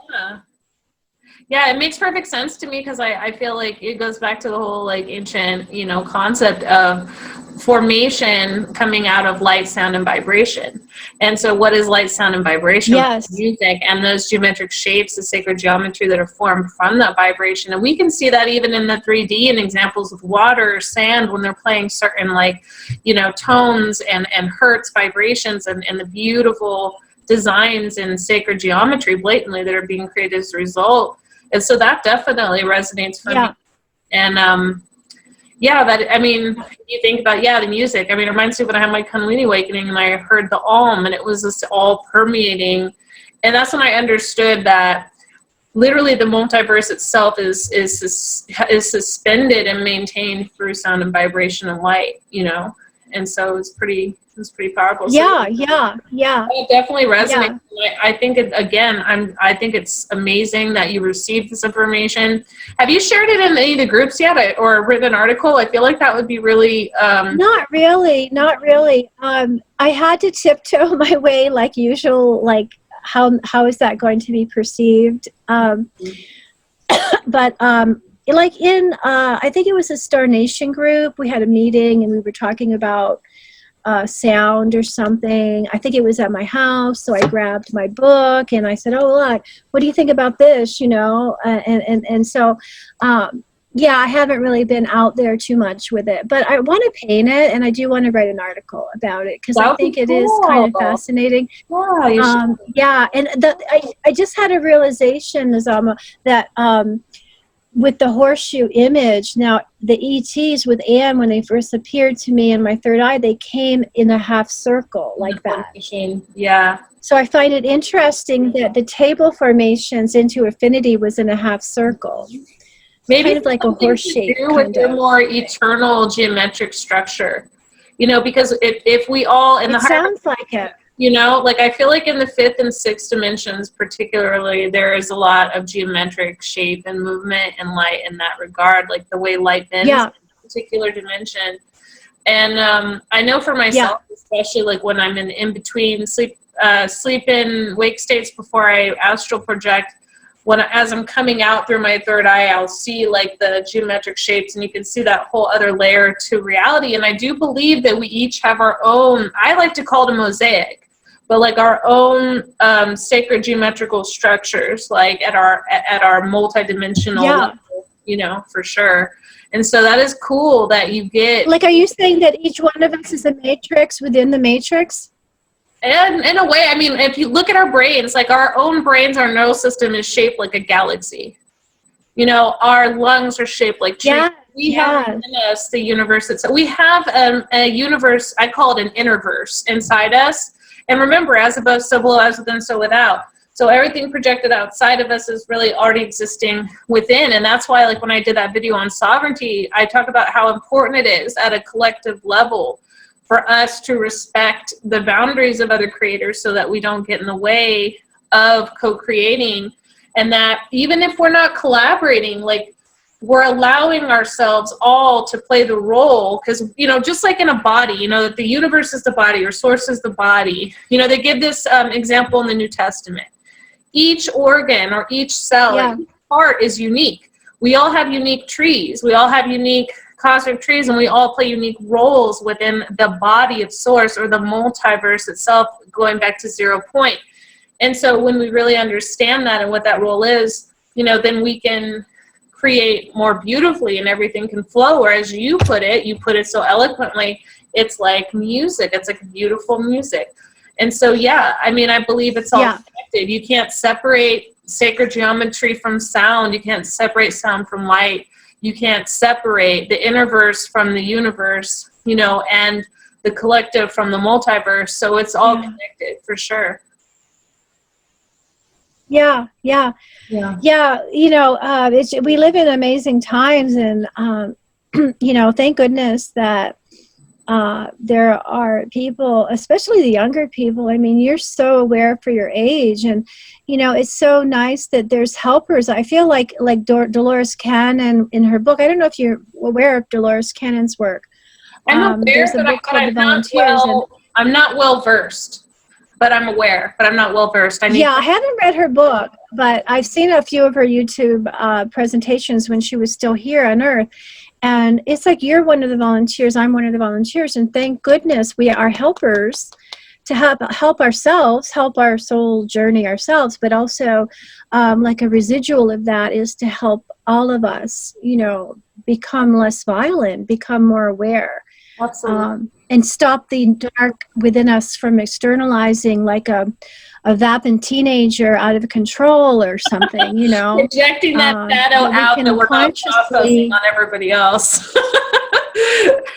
Yeah, it makes perfect sense to me because I feel like it goes back to the whole like ancient, you know, concept of formation coming out of light, sound, and vibration. And so what is light, sound, and vibration? Yes. Music and those geometric shapes, the sacred geometry that are formed from that vibration. And we can see that even in the 3D and examples of water or sand when they're playing certain like, you know, tones and hertz vibrations and the beautiful designs in sacred geometry blatantly that are being created as a result. And so that definitely resonates for me. And yeah, that, I mean, you think about, the music. I mean, it reminds me when I had my Kundalini awakening and I heard the Om, and it was just all permeating. And that's when I understood that literally the multiverse itself is suspended and maintained through sound and vibration and light, you know? And so it's pretty powerful. Yeah. It definitely resonates. Yeah. I think I think it's amazing that you received this information. Have you shared it in any of the groups yet, or written an article? I feel like that would be really. Not really. I had to tiptoe my way, like usual. Like how is that going to be perceived? But like in I think it was a Star Nation group. We had a meeting and we were talking about sound or something. I think it was at my house, so I grabbed my book and I said, "Oh, look, what do you think about this?" You know, and so I haven't really been out there too much with it, but I want to paint it and I do want to write an article about it because I think it is kind of fascinating. And I just had a realization, Nizama, that with the horseshoe image. Now, the ETs with Anne, when they first appeared to me in my third eye, they came in a half circle like that. Yeah. So I find it interesting that the table formations into Affinity was in a half circle. Maybe kind of like a horse shape. With your more eternal geometric structure, you know, because if we all in the sounds like it. You know, like I feel like in the 5th and 6th dimensions particularly, there is a lot of geometric shape and movement and light in that regard, like the way light bends in a particular dimension. And I know for myself, especially like when I'm in between sleep in wake states before I astral project, as I'm coming out through my third eye, I'll see like the geometric shapes, and you can see that whole other layer to reality. And I do believe that we each have our own, I like to call it a mosaic, but like our own sacred geometrical structures, like at our multidimensional level, you know, for sure. And so that is cool that you get. Like, are you saying that each one of us is a matrix within the matrix? And in a way, I mean, if you look at our brains, like our own brains, our nervous system is shaped like a galaxy. You know, our lungs are shaped like trees. We have in us the universe itself. We have a universe, I call it an innerverse inside us. And remember, as above, so below, as within, so without. So everything projected outside of us is really already existing within. And that's why, like, when I did that video on sovereignty, I talk about how important it is at a collective level for us to respect the boundaries of other creators so that we don't get in the way of co-creating. And that even if we're not collaborating, like, we're allowing ourselves all to play the role, because, you know, just like in a body, you know, that the universe is the body or source is the body. You know, they give this example in the New Testament. Each organ or each cell, each part is unique. We all have unique trees. We all have unique cosmic trees, and we all play unique roles within the body of source or the multiverse itself, going back to 0 point. And so when we really understand that and what that role is, you know, then we can create more beautifully and everything can flow. Or as you put it so eloquently, it's like music. It's like beautiful music. And so, yeah, I mean, I believe it's all connected. You can't separate sacred geometry from sound. You can't separate sound from light. You can't separate the innerverse from the universe, you know, and the collective from the multiverse. So it's all connected for sure. Yeah. You know, we live in amazing times, and you know, thank goodness that there are people, especially the younger people. I mean, you're so aware for your age, and you know, it's so nice that there's helpers. I feel like Dolores Cannon in her book. I don't know if you're aware of Dolores Cannon's work. I'm aware, I'm not well versed. But I'm aware, but I'm not well versed. I haven't read her book, but I've seen a few of her YouTube presentations when she was still here on Earth. And it's like you're one of the volunteers, I'm one of the volunteers, and thank goodness we are helpers to help ourselves, help our soul journey ourselves, but also like a residual of that is to help all of us, you know, become less violent, become more aware. Absolutely. And stop the dark within us from externalizing like a vapid teenager out of control or something, you know. Projecting that shadow out that we're not processing on everybody else.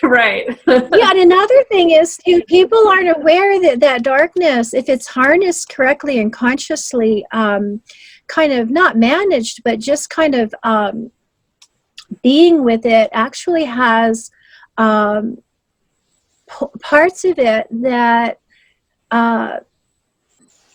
Right. Yeah, and another thing is people aren't aware that that darkness, if it's harnessed correctly and consciously, kind of not managed, but just kind of being with it, actually has parts of it that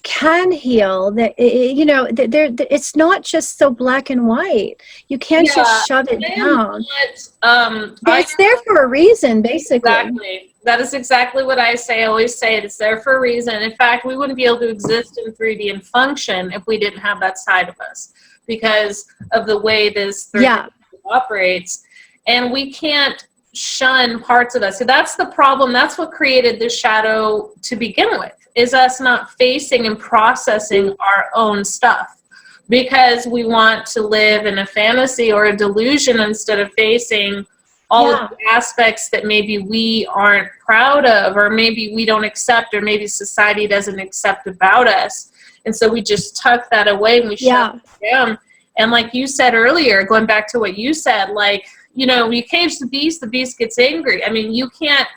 can heal. That you know, it's not just so black and white. You can't just shove it down. It's there for a reason, basically. Exactly. That is exactly what I say. I always say it. It's there for a reason. In fact, we wouldn't be able to exist in 3D and function if we didn't have that side of us, because of the way this 3D operates. And we can't shun parts of us. So that's the problem. That's what created the shadow to begin with, is us not facing and processing our own stuff, because we want to live in a fantasy or a delusion instead of facing all of the aspects that maybe we aren't proud of, or maybe we don't accept, or maybe society doesn't accept about us. And so we just tuck that away and we shut it down. And like you said earlier, going back to what you said, like, you know, you cage the beast gets angry. I mean, you can't,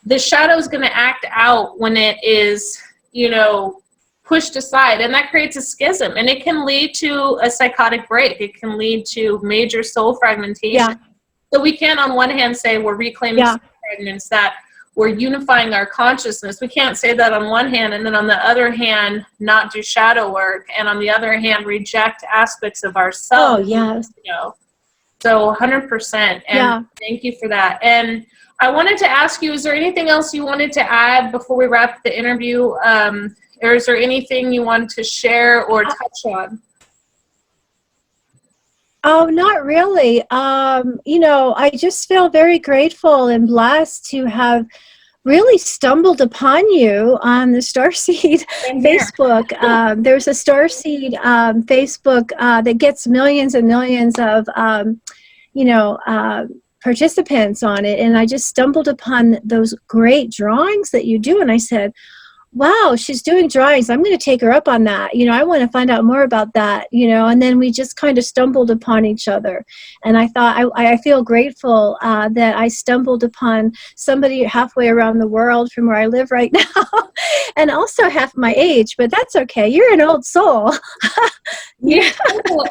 the shadow is going to act out when it is, you know, pushed aside, and that creates a schism, and it can lead to a psychotic break. It can lead to major soul fragmentation. Yeah. So we can't on one hand say we're reclaiming soul fragments, that we're unifying our consciousness. We can't say that on one hand, and then on the other hand not do shadow work, and on the other hand reject aspects of ourselves. Oh, yes. You know, so 100%. And thank you for that. And I wanted to ask you, is there anything else you wanted to add before we wrap the interview? Or is there anything you want to share or touch on? Oh, not really. You know, I just feel very grateful and blessed to have really stumbled upon you on the Starseed Facebook. There's a Starseed Facebook that gets millions and millions of, you know, participants on it. And I just stumbled upon those great drawings that you do. And I said, wow, she's doing drawings. I'm going to take her up on that. You know, I want to find out more about that, you know, and then we just kind of stumbled upon each other. And I thought, I feel grateful that I stumbled upon somebody halfway around the world from where I live right now, and also half my age, but that's okay. You're an old soul. Yeah.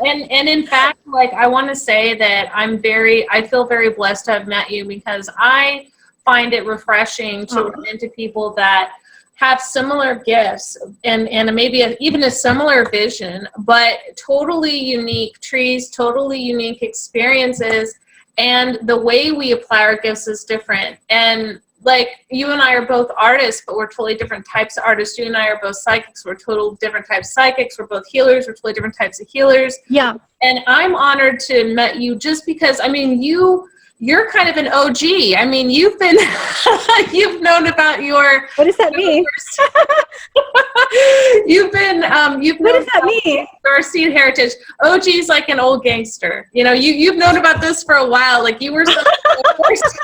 And in fact, like, I want to say that I feel very blessed to have met you, because I find it refreshing to run into people that have similar gifts and maybe even a similar vision, but totally unique trees, totally unique experiences, and the way we apply our gifts is different. And like, you and I are both artists, but we're totally different types of artists. You and I are both psychics. We're totally different types of psychics. We're both healers. We're totally different types of healers. Yeah. And I'm honored to have met you, just because, I mean, you're kind of an OG. I mean, you've been, you've known about your. What does that mean? You've what does that mean? Starseed heritage. OG is like an old gangster. You know, you've known about this for a while. Like, you were some of the first,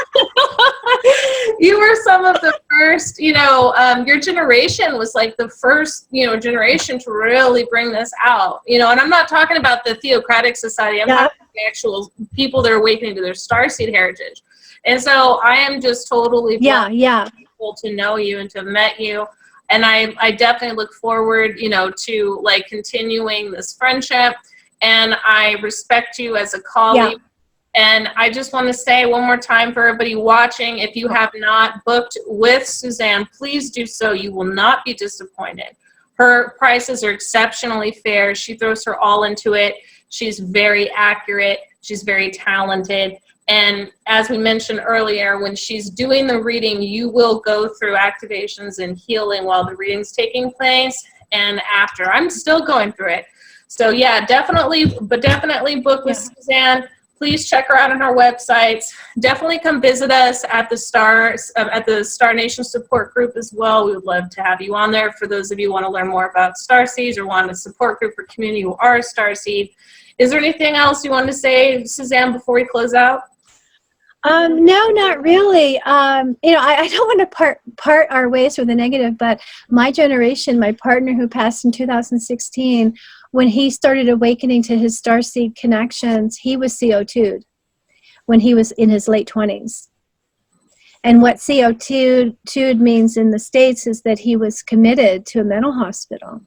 you were some of the first, you know, your generation was like the first, you know, generation to really bring this out, you know. And I'm not talking about the Theocratic Society. I'm talking about the actual people that are awakening to their Starseed heritage. And so I am just totally grateful to know you and to have met you. And I definitely look forward, you know, to like continuing this friendship. And I respect you as a colleague. And I just want to say one more time for everybody watching, if you have not booked with Suzanne, please do so. You will not be disappointed. Her prices are exceptionally fair. She throws her all into it. She's very accurate. She's very talented. And as we mentioned earlier, when she's doing the reading, you will go through activations and healing while the reading's taking place and after. I'm still going through it. So yeah, definitely book with Suzanne. Please check her out on our websites. Definitely come visit us at the Star Nation support group as well. We would love to have you on there. For those of you who want to learn more about Starseeds or want a support group for community who are a Starseed. Is there anything else you want to say, Suzanne, before we close out? No, not really. You know, I don't want to part our ways with a negative, but my generation, my partner who passed in 2016, when he started awakening to his Starseed connections, he was CO2'd when he was in his late 20s. And what CO2'd means in the States is that he was committed to a mental hospital.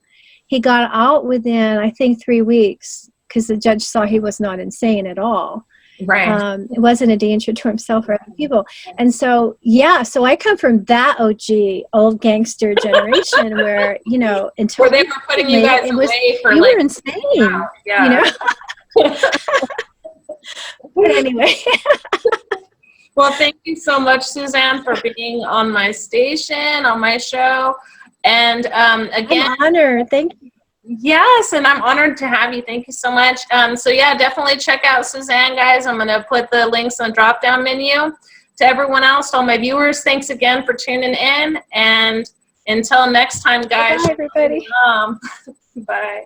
He got out within, I think, 3 weeks, because the judge saw he was not insane at all. Right. It wasn't a danger to himself or other people. And so, yeah, so I come from that OG, old gangster generation where, you know, until where they were putting you guys away for, you like, were insane, wow, yeah. You know? But anyway. Well, thank you so much, Suzanne, for being on my station, on my show. And again, I'm honored. Thank you. Yes, and I'm honored to have you. Thank you so much. So yeah, definitely check out Suzanne, guys. I'm going to put the links on the drop-down menu. To everyone else, to all my viewers, thanks again for tuning in. And until next time, guys. Bye, everybody. Bye.